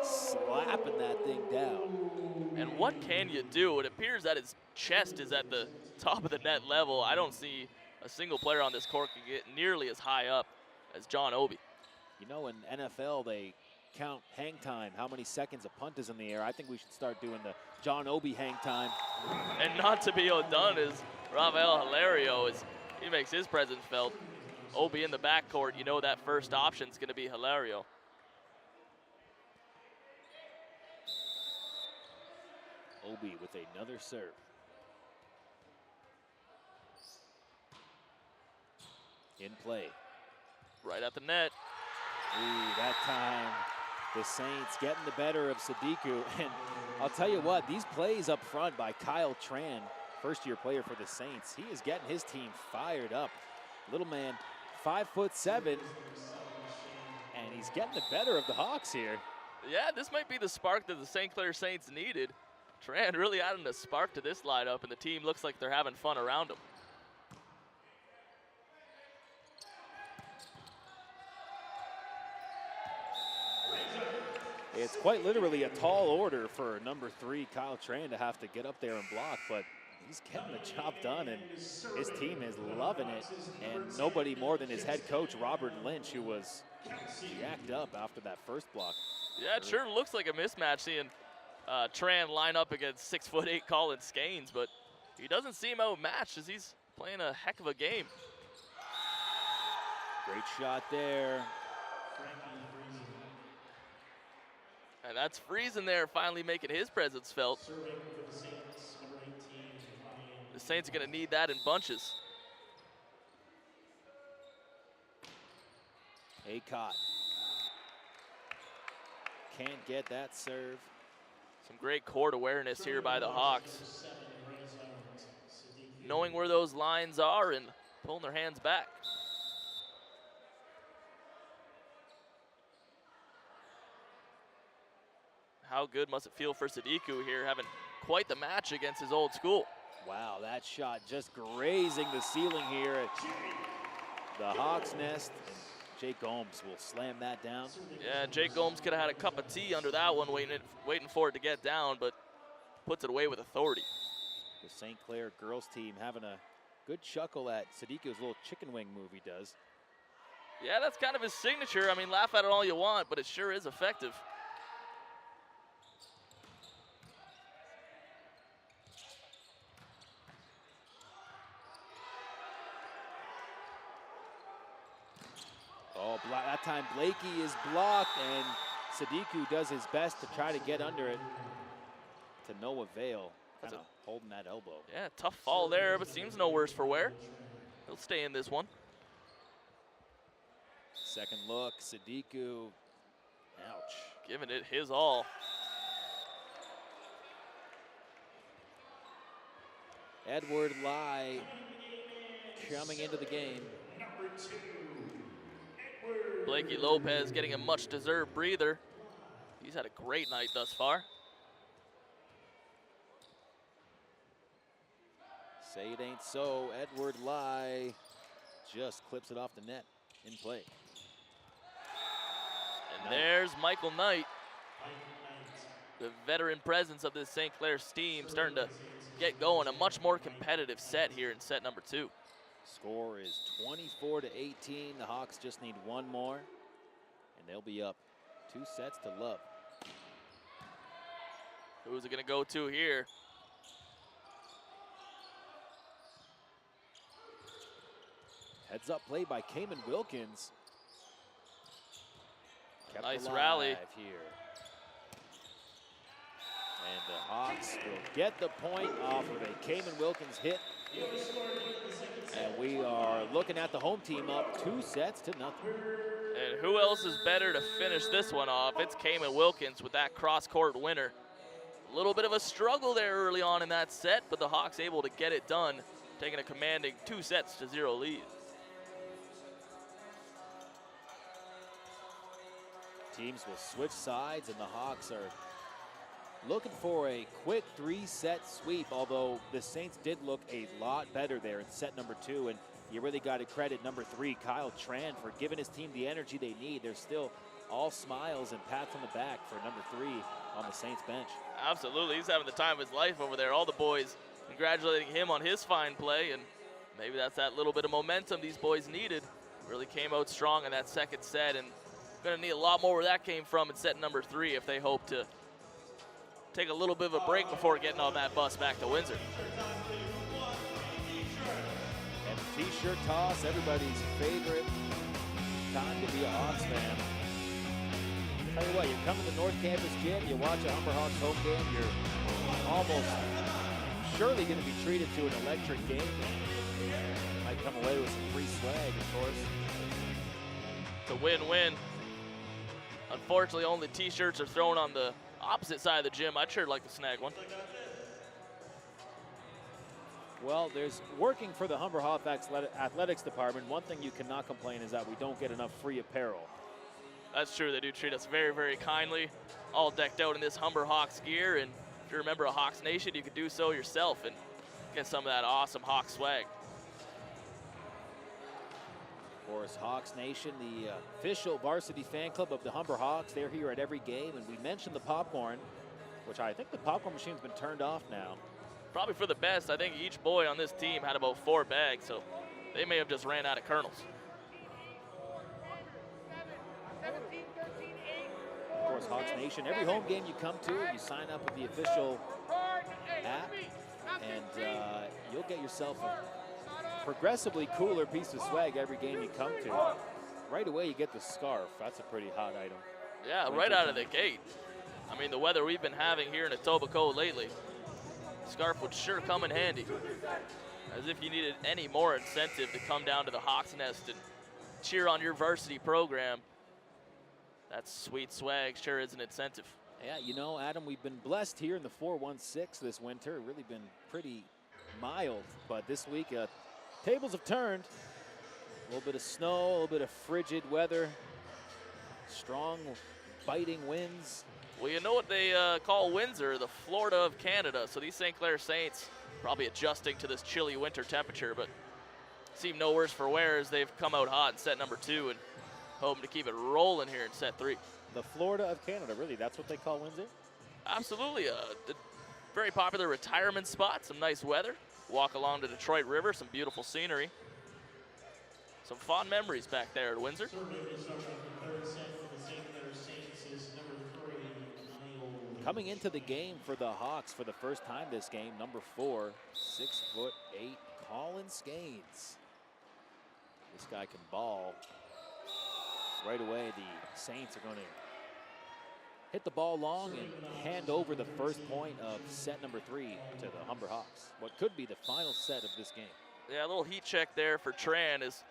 slapping that thing down. And what can you do? It appears that his chest is at the top of the net level. I don't see a single player on this court can get nearly as high up as John Obi. You know, in NFL, they count hang time, how many seconds a punt is in the air. I think we should start doing the John Obi hang time. And not to be outdone is Rafael Hilario as he makes his presence felt. Obi in the backcourt, you know that first option is going to be Hilario. Obi with another serve. In play. Right at the net. Ooh, that time the Saints getting the better of Sadiku. And I'll tell you what, these plays up front by Kyle Tran, first-year player for the Saints, he is getting his team fired up. Little man, 5'7", and he's getting the better of the Hawks here. Yeah, this might be the spark that the St. Clair Saints needed. Tran really adding a spark to this lineup, and the team looks like they're having fun around him. It's quite literally a tall order for number 3, Kyle Tran, to have to get up there and block, but he's getting the job done, and his team is loving it. And nobody more than his head coach, Robert Lynch, who was jacked up after that first block. Yeah, it sure looks like a mismatch seeing Tran line up against 6'8" Colin Skanes, but he doesn't seem outmatched as he's playing a heck of a game. Great shot there. And that's Friesen there, finally making his presence felt. The Saints are going to need that in bunches. Acott. Can't get that serve. Some great court awareness here by the Hawks. Knowing where those lines are and pulling their hands back. How good must it feel for Sadiku here, having quite the match against his old school. Wow, that shot just grazing the ceiling here at the Hawks' nest. Jake Gomes will slam that down. Yeah, Jake Gomes could have had a cup of tea under that one, waiting for it to get down, but puts it away with authority. The St. Clair girls team having a good chuckle at Sadiku's little chicken wing move he does. Yeah, that's kind of his signature. I mean, laugh at it all you want, but it sure is effective. Oh, that time Blakey is blocked, and Sadiku does his best to try to get under it. to no avail, kind of holding that elbow. Yeah, tough fall there, but seems no worse for wear. He'll stay in this one. Second look, Sadiku, ouch. Giving it his all. Edward Lai coming into the game. Blakey Lopez getting a much-deserved breather. He's had a great night thus far. Say it ain't so. Edward Lai just clips it off the net in play. And there's Michael Knight. The veteran presence of this St. Clair's team starting to get going. A much more competitive set here in set number 2. Score is 24-18. The Hawks just need one more, and they'll be up 2 sets to love. Who's it going to go to here? Heads up play by Cayman Wilkins. Kept Nice alive rally here. And the Hawks will get the point off of a Cayman Wilkins hit. And we are looking at the home team up 2 sets to nothing. And who else is better to finish this one off? It's Cayman Wilkins with that cross-court winner. A little bit of a struggle there early on in that set, but the Hawks able to get it done, taking a commanding 2-0 lead. Teams will switch sides, and the Hawks are looking for a quick 3-set sweep, although the Saints did look a lot better there in set number 2, and you really got to credit number 3, Kyle Tran, for giving his team the energy they need. They're still all smiles and pats on the back for number 3 on the Saints bench. Absolutely, he's having the time of his life over there. All the boys congratulating him on his fine play, and maybe that's that little bit of momentum these boys needed. Really came out strong in that second set, and going to need a lot more where that came from in set number 3 if they hope to take a little bit of a break before getting on that bus back to Windsor. And the t-shirt toss, everybody's favorite time to be a Hawks fan. Tell you what, you come to the North Campus gym, you watch a Humber Hawks home game, you're almost surely going to be treated to an electric game. Might come away with some free swag, of course. It's a win-win. Unfortunately, only t-shirts are thrown on the opposite side of the gym. I'd sure like to snag one. Well, there's working for the Humber Hawks athletics department. One thing you cannot complain is that we don't get enough free apparel. That's true. They do treat us very, very kindly. All decked out in this Humber Hawks gear. And if you're a member of Hawks Nation, you can do so yourself and get some of that awesome Hawks swag. Of course, Hawks Nation, the official varsity fan club of the Humber Hawks. They're here at every game. And we mentioned the popcorn, which I think the popcorn machine's been turned off now. Probably for the best. I think each boy on this team had about 4 bags, so they may have just ran out of kernels. Of course, Hawks Nation, every home game you come to, you sign up with the official app, and you'll get yourself a progressively cooler piece of swag every game you come to. Right away, you get the scarf. That's a pretty hot item. Yeah, right out of the gate. I mean, the weather we've been having here in Etobicoke lately, scarf would sure come in handy. As if you needed any more incentive to come down to the Hawks Nest and cheer on your varsity program. That sweet swag sure is an incentive. Yeah, you know, Adam, we've been blessed here in the 416 this winter. Really been pretty mild, but this week tables have turned. A little bit of snow, a little bit of frigid weather, strong biting winds. Well, you know what they call Windsor, the Florida of Canada. So these St. Clair Saints probably adjusting to this chilly winter temperature, but seem no worse for wear as they've come out hot in set number 2 and hoping to keep it rolling here in set 3. The Florida of Canada, really, that's what they call Windsor? Absolutely. Very popular retirement spot, some nice weather. Walk along the Detroit River, some beautiful scenery. Some fond memories back there at Windsor. Coming into the game for the Hawks for the first time this game, number 4, 6'8", Colin Skanes. This guy can ball. Right away, the Saints are going to hit the ball long and hand over the first point of set number 3 to the Humber Hawks. What could be the final set of this game. Yeah, a little heat check there for Tran as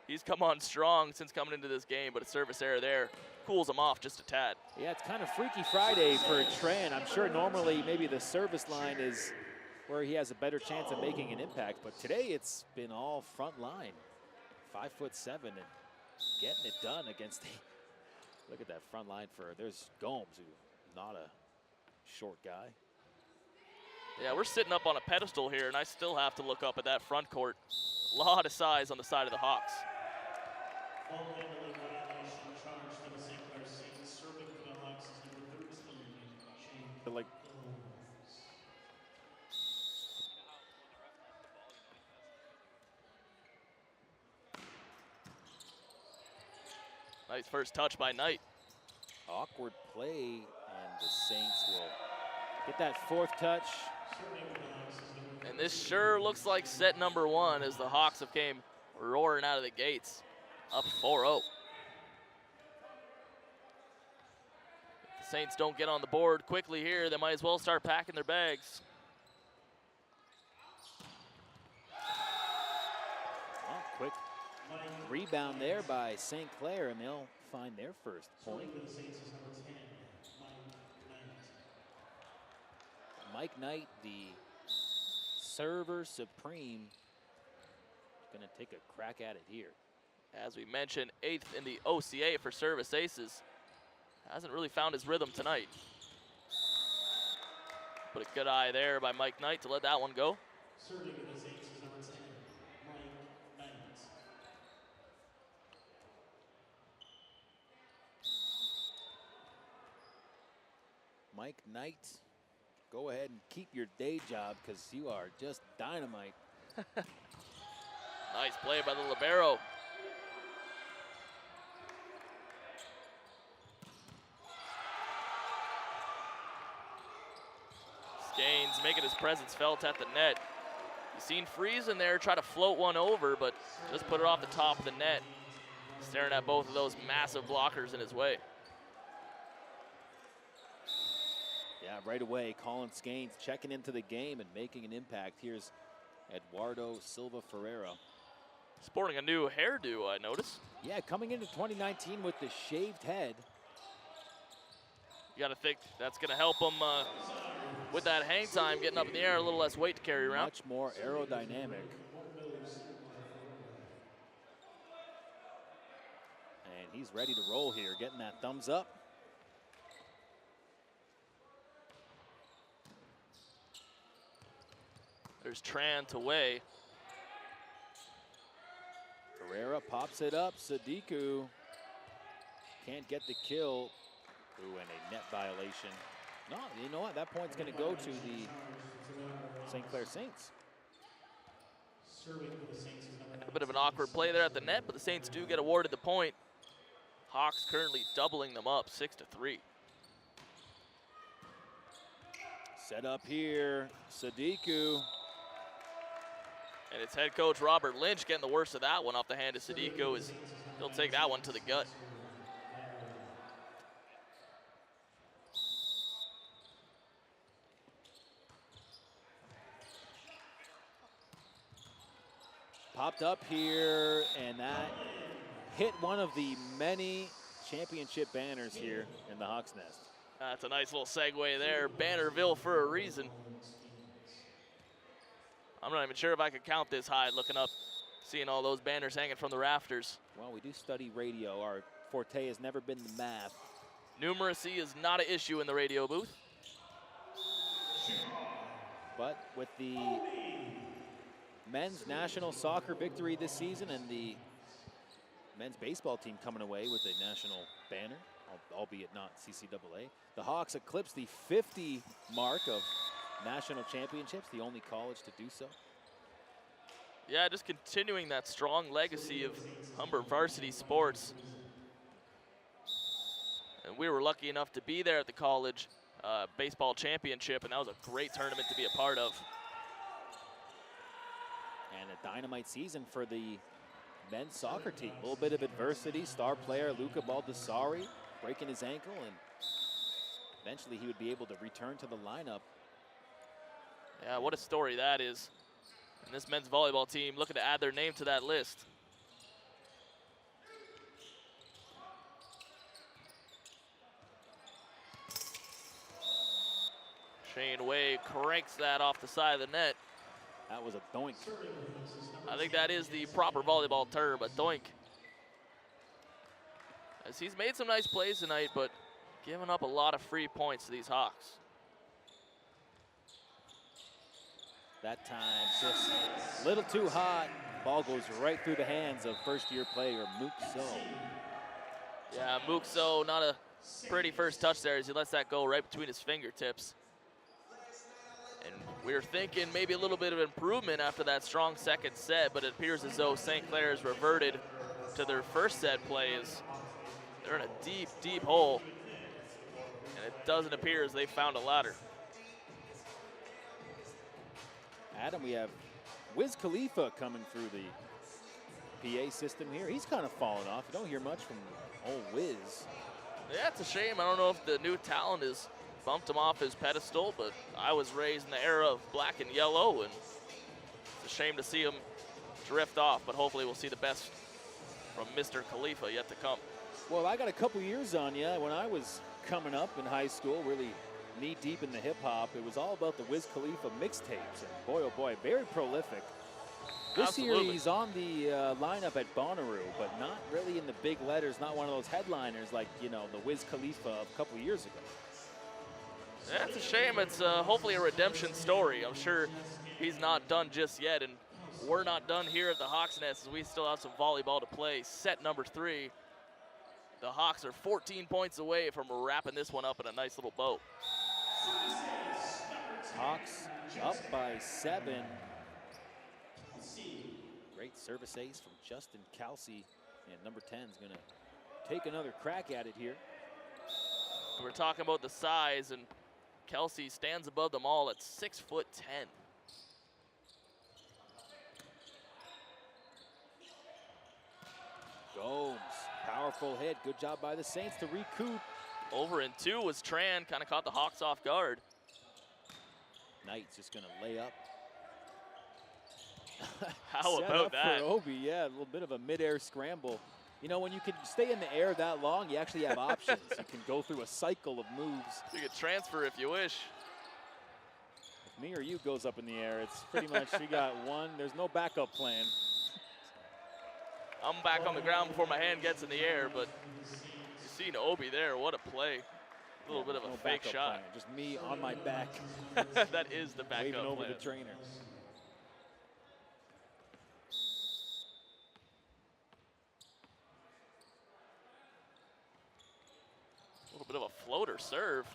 he's come on strong since coming into this game, but a service error there cools him off just a tad. Yeah, it's kind of Freaky Friday for Tran. I'm sure normally maybe the service line is where he has a better chance of making an impact, but today it's been all front line. 5'7" and getting it done against the, look at that front line there's Gomes, who's not a short guy. Yeah, we're sitting up on a pedestal here, and I still have to look up at that front court. A lot of size on the side of the Hawks. Like, nice first touch by Knight. awkward play, and the Saints will get that 4th touch. And this sure looks like set number 1 as the Hawks have came roaring out of the gates, up 4-0. If the Saints don't get on the board quickly here, they might as well start packing their bags. Well, quick rebound there by St. Clair, and they'll find their first point. Mike Knight, the server supreme, going to take a crack at it here. As we mentioned, 8th in the OCAA for service aces. Hasn't really found his rhythm tonight. But a good eye there by Mike Knight to let that one go. Serving with the Saints is number 10, Mike Knight. Mike Knight, go ahead and keep your day job because you are just dynamite. Nice play by the libero. Gaines making his presence felt at the net. You've seen Freeze in there try to float one over, but just put it off the top of the net. Staring at both of those massive blockers in his way. Yeah, right away, Colin Skanes checking into the game and making an impact. Here's Eduardo Silva Ferreira. Sporting a new hairdo, I notice. Yeah, coming into 2019 with the shaved head. You got to think that's going to help him with that hang time, getting up in the air, a little less weight to carry around. Much more aerodynamic. And he's ready to roll here, getting that thumbs up. There's Tran to Way. Ferreira pops it up. Sadiku can't get the kill. Ooh, and a net violation. No, you know what? That point's going to go to the St. Clair Saints. A bit of an awkward play there at the net, but the Saints do get awarded the point. Hawks currently doubling them up, 6-3. Set up here, Sadiku. And it's head coach Robert Lynch getting the worst of that one off the hand of Sadiku, as he'll take that one to the gut. Popped up here, and that hit one of the many championship banners here in the Hawks Nest. That's a nice little segue there. Bannerville for a reason. I'm not even sure if I could count this high looking up, seeing all those banners hanging from the rafters. Well, we do study radio. Our forte has never been the math. Numeracy is not an issue in the radio booth. But with the men's national soccer victory this season and the men's baseball team coming away with a national banner, albeit not CCAA, the Hawks eclipsed the 50 mark of national championships, the only college to do so. Yeah, just continuing that strong legacy of Humber varsity sports. And we were lucky enough to be there at the college baseball championship, and that was a great tournament to be a part of. And a dynamite season for the men's soccer team. A little bit of adversity. Star player Luca Baldassari breaking his ankle, and eventually he would be able to return to the lineup. Yeah, what a story that is. And this men's volleyball team looking to add their name to that list. Shane Way cranks that off the side of the net. That was a doink. I think that is the proper volleyball term, a doink. As he's made some nice plays tonight, but giving up a lot of free points to these Hawks. That time just a little too hot. Ball goes right through the hands of first-year player Mook So. Yeah, Mook So, not a pretty first touch there as he lets that go right between his fingertips. And we were thinking maybe a little bit of improvement after that strong second set, but it appears as though St. Clair has reverted to their first set plays. They're in a deep, deep hole, and it doesn't appear as they found a ladder. Adam, we have Wiz Khalifa coming through the PA system here. He's kind of fallen off. You don't hear much from old Wiz. Yeah, it's a shame. I don't know if the new talent has bumped him off his pedestal, but I was raised in the era of black and yellow, and it's a shame to see him drift off, but hopefully we'll see the best from Mr. Khalifa yet to come. Well, I got a couple years on you. When I was coming up in high school, really knee-deep in the hip-hop, it was all about the Wiz Khalifa mixtapes, and boy, oh boy, very prolific. This Absolutely. year he's on the lineup at Bonnaroo, but not really in the big letters, not one of those headliners like, you know, the Wiz Khalifa of a couple years ago. Yeah, it's a shame. It's hopefully a redemption story. I'm sure he's not done just yet, and we're not done here at the Hawks Nest as we still have some volleyball to play. Set number 3. The Hawks are 14 points away from wrapping this one up in a nice little bow. Hawks up by 7. Great service ace from Justin Kelsey, and number 10 is going to take another crack at it here. We're talking about the size, and Kelsey stands above them all at 6'10". Gomes, powerful hit. Good job by the Saints to recoup. Over in 2 was Tran, kind of caught the Hawks off guard. Knight's just going to lay up. How Set about up that? for Obi, yeah, a little bit of a mid-air scramble. You know, when you can stay in the air that long, you actually have options. You can go through a cycle of moves. You could transfer if you wish. If me or you goes up in the air, it's pretty much you got one. There's no backup plan. I'm back on the ground before my hand gets in the air, but you seen Obi there. What a play. A little bit of a no fake backup shot. plan, just me on my back. That is the backup waving over plan. the trainer. A little bit of a floater serve.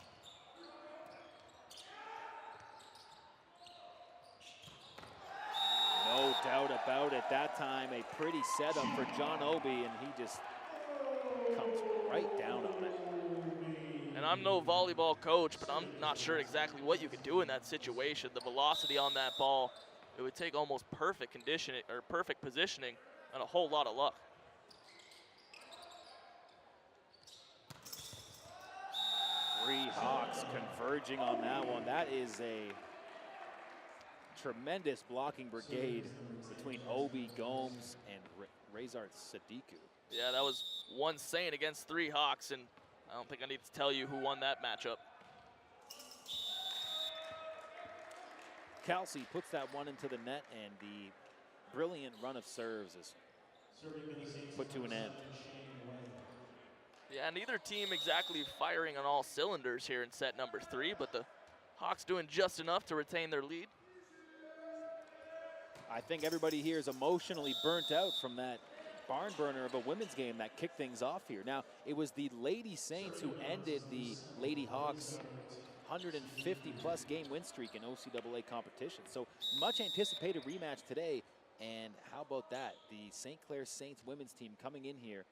No doubt about it. That time, a pretty setup for John Obi, and he just comes right down on it. And I'm no volleyball coach, but I'm not sure exactly what you could do in that situation. The velocity on that ball, it would take almost perfect conditioning or perfect positioning and a whole lot of luck. Three Hawks converging on that one. That is a tremendous blocking brigade between Obi, Gomes, and Razart Sadiku. Yeah, that was one Saint against 3 Hawks, and I don't think I need to tell you who won that matchup. Kelsey puts that one into the net, and the brilliant run of serves is put to an end. Yeah, neither team exactly firing on all cylinders here in set number 3, but the Hawks doing just enough to retain their lead. I think everybody here is emotionally burnt out from that barn burner of a women's game that kicked things off here. Now, it was the Lady Saints who ended the Lady Hawks 150-plus game win streak in OCAA competition. So much anticipated rematch today. And how about that? The St. Clair Saints women's team coming in here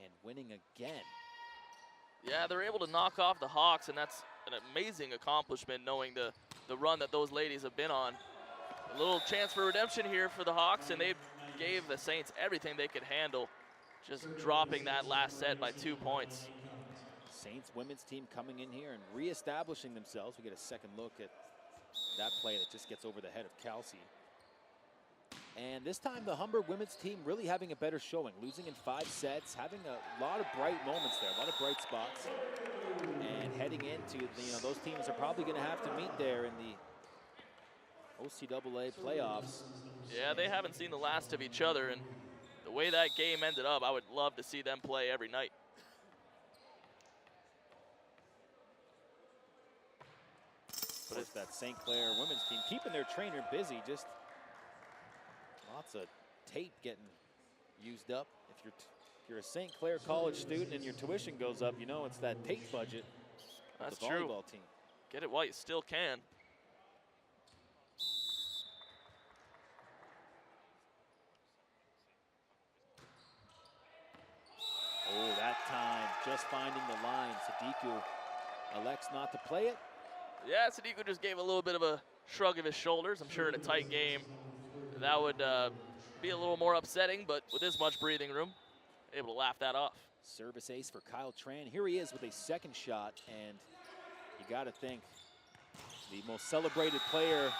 and winning again. Yeah, they're able to knock off the Hawks, and that's an amazing accomplishment knowing the run that those ladies have been on. A little chance for redemption here for the Hawks, and they gave the Saints everything they could handle, just dropping that last set by 2 points. Saints women's team coming in here and reestablishing themselves. We get a second look at that play that just gets over the head of Kelsey. And this time the Humber women's team really having a better showing, losing in 5 sets, having a lot of bright moments there, a lot of bright spots. And heading into, those teams are probably going to have to meet there in the OCAA playoffs. Yeah, they haven't seen the last of each other, and the way that game ended up, I would love to see them play every night. But it's that St. Clair women's team keeping their trainer busy, just lots of tape getting used up. If you're a St. Clair college student and your tuition goes up, it's that tape budget. That's the true. volleyball team. Get it while you still can. Oh, that time, just finding the line. Sadiku elects not to play it. Yeah, Sadiku just gave a little bit of a shrug of his shoulders. I'm sure in a tight game that would be a little more upsetting, but with this much breathing room, able to laugh that off. Service ace for Kyle Tran. Here he is with a second shot, and you got to think the most celebrated player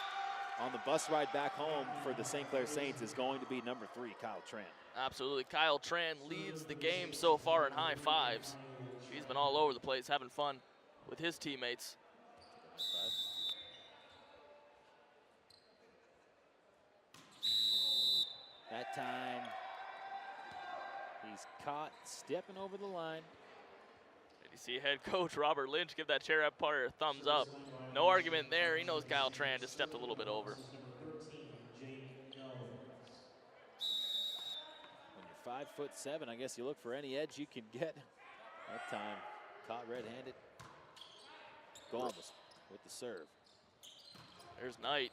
on the bus ride back home for the St. Clair Saints is going to be number 3, Kyle Tran. Absolutely. Kyle Tran leads the game so far in high fives. He's been all over the place having fun with his teammates. That time, he's caught stepping over the line. And you see head coach Robert Lynch give that chair umpire a thumbs up. No argument there. He knows Kyle Tran just stepped a little bit over. When you're 5'7", I guess you look for any edge you can get. That time, caught red-handed. Gomes with the serve. There's Knight.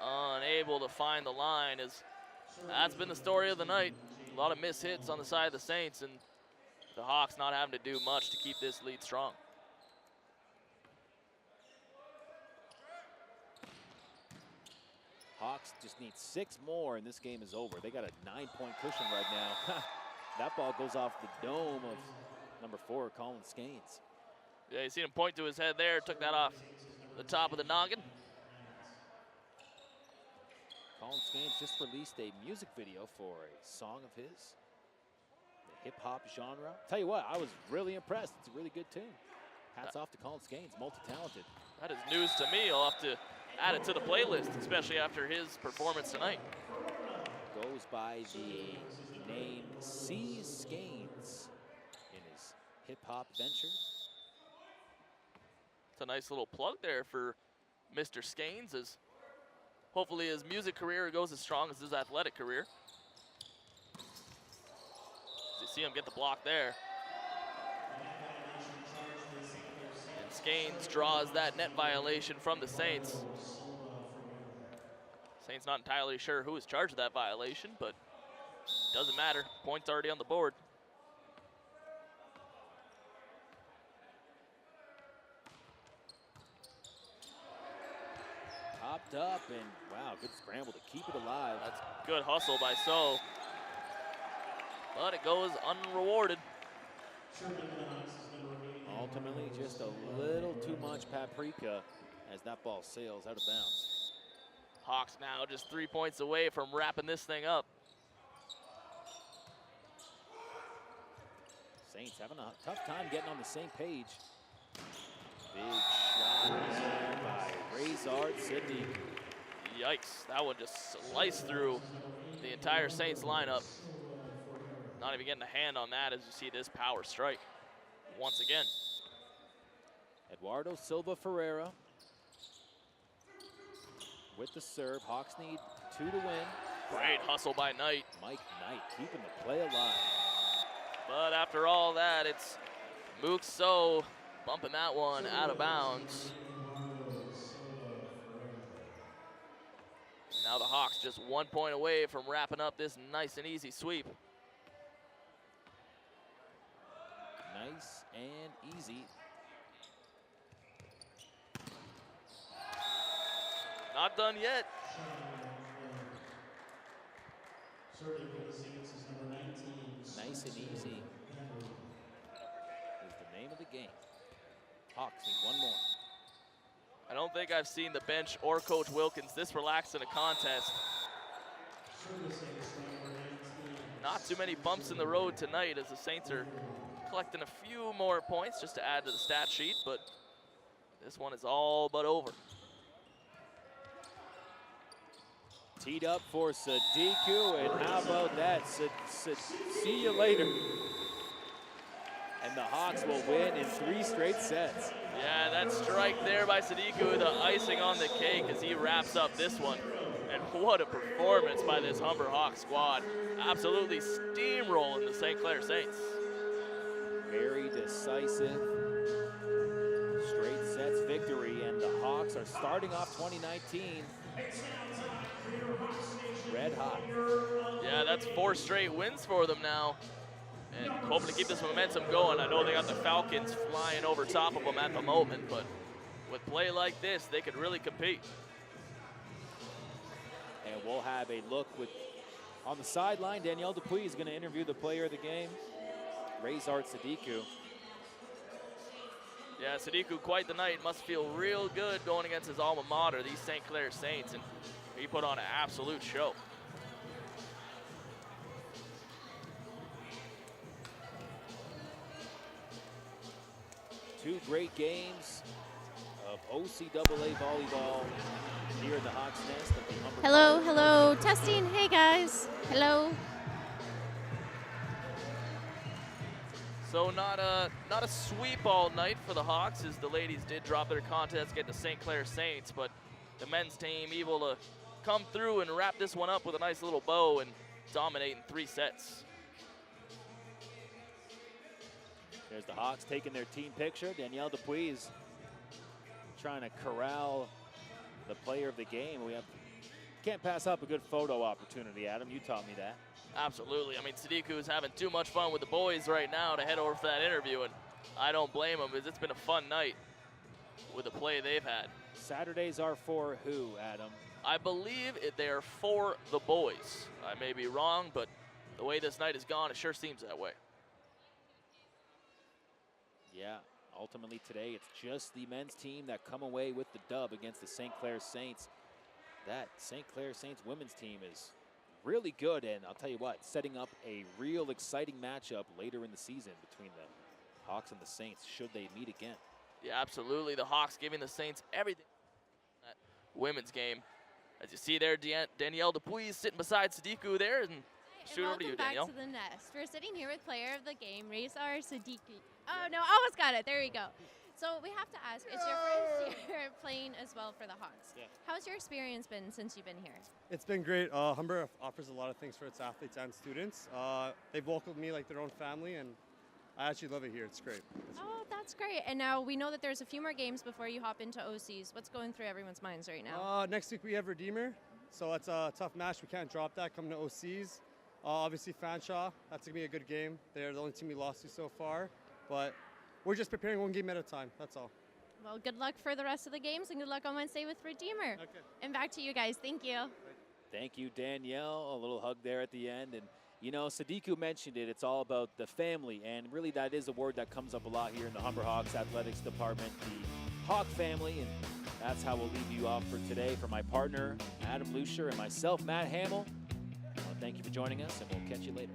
Unable to find the line. That's been the story of the night. A lot of missed hits on the side of the Saints, and the Hawks not having to do much to keep this lead strong. Hawks just need 6 more and this game is over. They got a 9-point cushion right now. That ball goes off the dome of number 4, Colin Skanes. Yeah, you seen him point to his head there, took that off the top of the noggin. Colin Skanes just released a music video for a song of his, the hip-hop genre. Tell you what, I was really impressed. It's a really good tune. Hats off to Colin Skanes, multi-talented. That is news to me. I'll have to add it to the playlist, especially after his performance tonight. Goes by the name C. Skanes in his hip-hop venture. It's a nice little plug there for Mr. Skanes, as hopefully his music career goes as strong as his athletic career. You see him get the block there. And Skanes draws that net violation from the Saints. Saints not entirely sure who is charged with that violation, but doesn't matter. Point's already on the board. Popped up, and wow, good scramble to keep it alive. That's good hustle by So. But it goes unrewarded. Ultimately, just a little too much paprika as that ball sails out of bounds. Hawks now just 3 points away from wrapping this thing up. Saints having a tough time getting on the same page. Big shot there by Razard Sidney. Yikes, that one just sliced through the entire Saints lineup. Not even getting a hand on that as you see this power strike once again. Eduardo Silva Ferreira with the serve. Hawks need 2 to win. Great hustle by Knight. Mike Knight keeping the play alive. But after all that, it's Mook So bumping that one out of bounds. Now the Hawks just 1 point away from wrapping up this nice and easy sweep. Nice and easy. Not done yet. Nice and easy. the game. Hawks need one more. I don't think I've seen the bench or Coach Wilkins this relaxed in a contest. Not too many bumps in the road tonight as the Saints are collecting a few more points just to add to the stat sheet, but this one is all but over. Teed up for Sadiku, and how about that? See you later. And the Hawks will win in 3 straight sets. Yeah, that strike there by Sadiku, the icing on the cake as he wraps up this one. And what a performance by this Humber Hawk squad. Absolutely steamrolling the St. Clair Saints. Very decisive, straight sets victory, and the Hawks are starting off 2019 red hot. Yeah, that's 4 straight wins for them now. And hoping to keep this momentum going. I know they got the Falcons flying over top of them at the moment, but with play like this, they could really compete. And we'll have a look with, on the sideline, Danielle Dupuis is going to interview the player of the game, Razart Sadiku. Yeah, Sadiku, quite the night. Must feel real good going against his alma mater, these St. Clair Saints, and he put on an absolute show. Two great games of OCAA volleyball here in the Hawks Nest at the Humber. Hello, testing. Hey guys. Hello. So not a sweep all night for the Hawks, as the ladies did drop their contest, get the St. Clair Saints, but the men's team able to come through and wrap this one up with a nice little bow and dominate in 3 sets. There's the Hawks taking their team picture. Danielle Dupuis trying to corral the player of the game. Can't pass up a good photo opportunity, Adam. You taught me that. Absolutely. I mean, Sadiku is having too much fun with the boys right now to head over for that interview, and I don't blame him, because it's been a fun night with the play they've had. Saturdays are for who, Adam? I believe they're for the boys. I may be wrong, but the way this night has gone, it sure seems that way. Yeah, ultimately today it's just the men's team that come away with the dub against the St. Clair Saints. That St. Clair Saints women's team is really good, and I'll tell you what, setting up a real exciting matchup later in the season between the Hawks and the Saints should they meet again. Yeah, absolutely. The Hawks giving the Saints everything in that women's game. As you see there, Danielle Dupuis sitting beside Sadiku there, and shoot over to you, Danielle. Welcome back to the Nest. We're sitting here with player of the game, Razart Sadiku. Oh no, almost got it. There we go. So we have to ask, it's your first year playing as well for the Hawks. Yeah. How's your experience been since you've been here? It's been great. Humber offers a lot of things for its athletes and students. They've welcomed me like their own family, and I actually love it here. It's great. Oh, that's great. And now we know that there's a few more games before you hop into OCs. What's going through everyone's minds right now? Next week we have Redeemer, so it's a tough match. We can't drop that coming to OCs. Obviously Fanshawe, that's going to be a good game. They're the only team we lost to so far, but we're just preparing one game at a time, that's all. Well, good luck for the rest of the games, and good luck on Wednesday with Redeemer. Okay. And back to you guys. Thank you. Thank you, Danielle. A little hug there at the end. And, you know, Sadiku mentioned it. It's all about the family, and really that is a word that comes up a lot here in the Humber Hawks Athletics Department, the Hawk family, and that's how we'll leave you off for today. For my partner, Adam Lucier, and myself, Matt Hamill, I want to thank you for joining us, and we'll catch you later.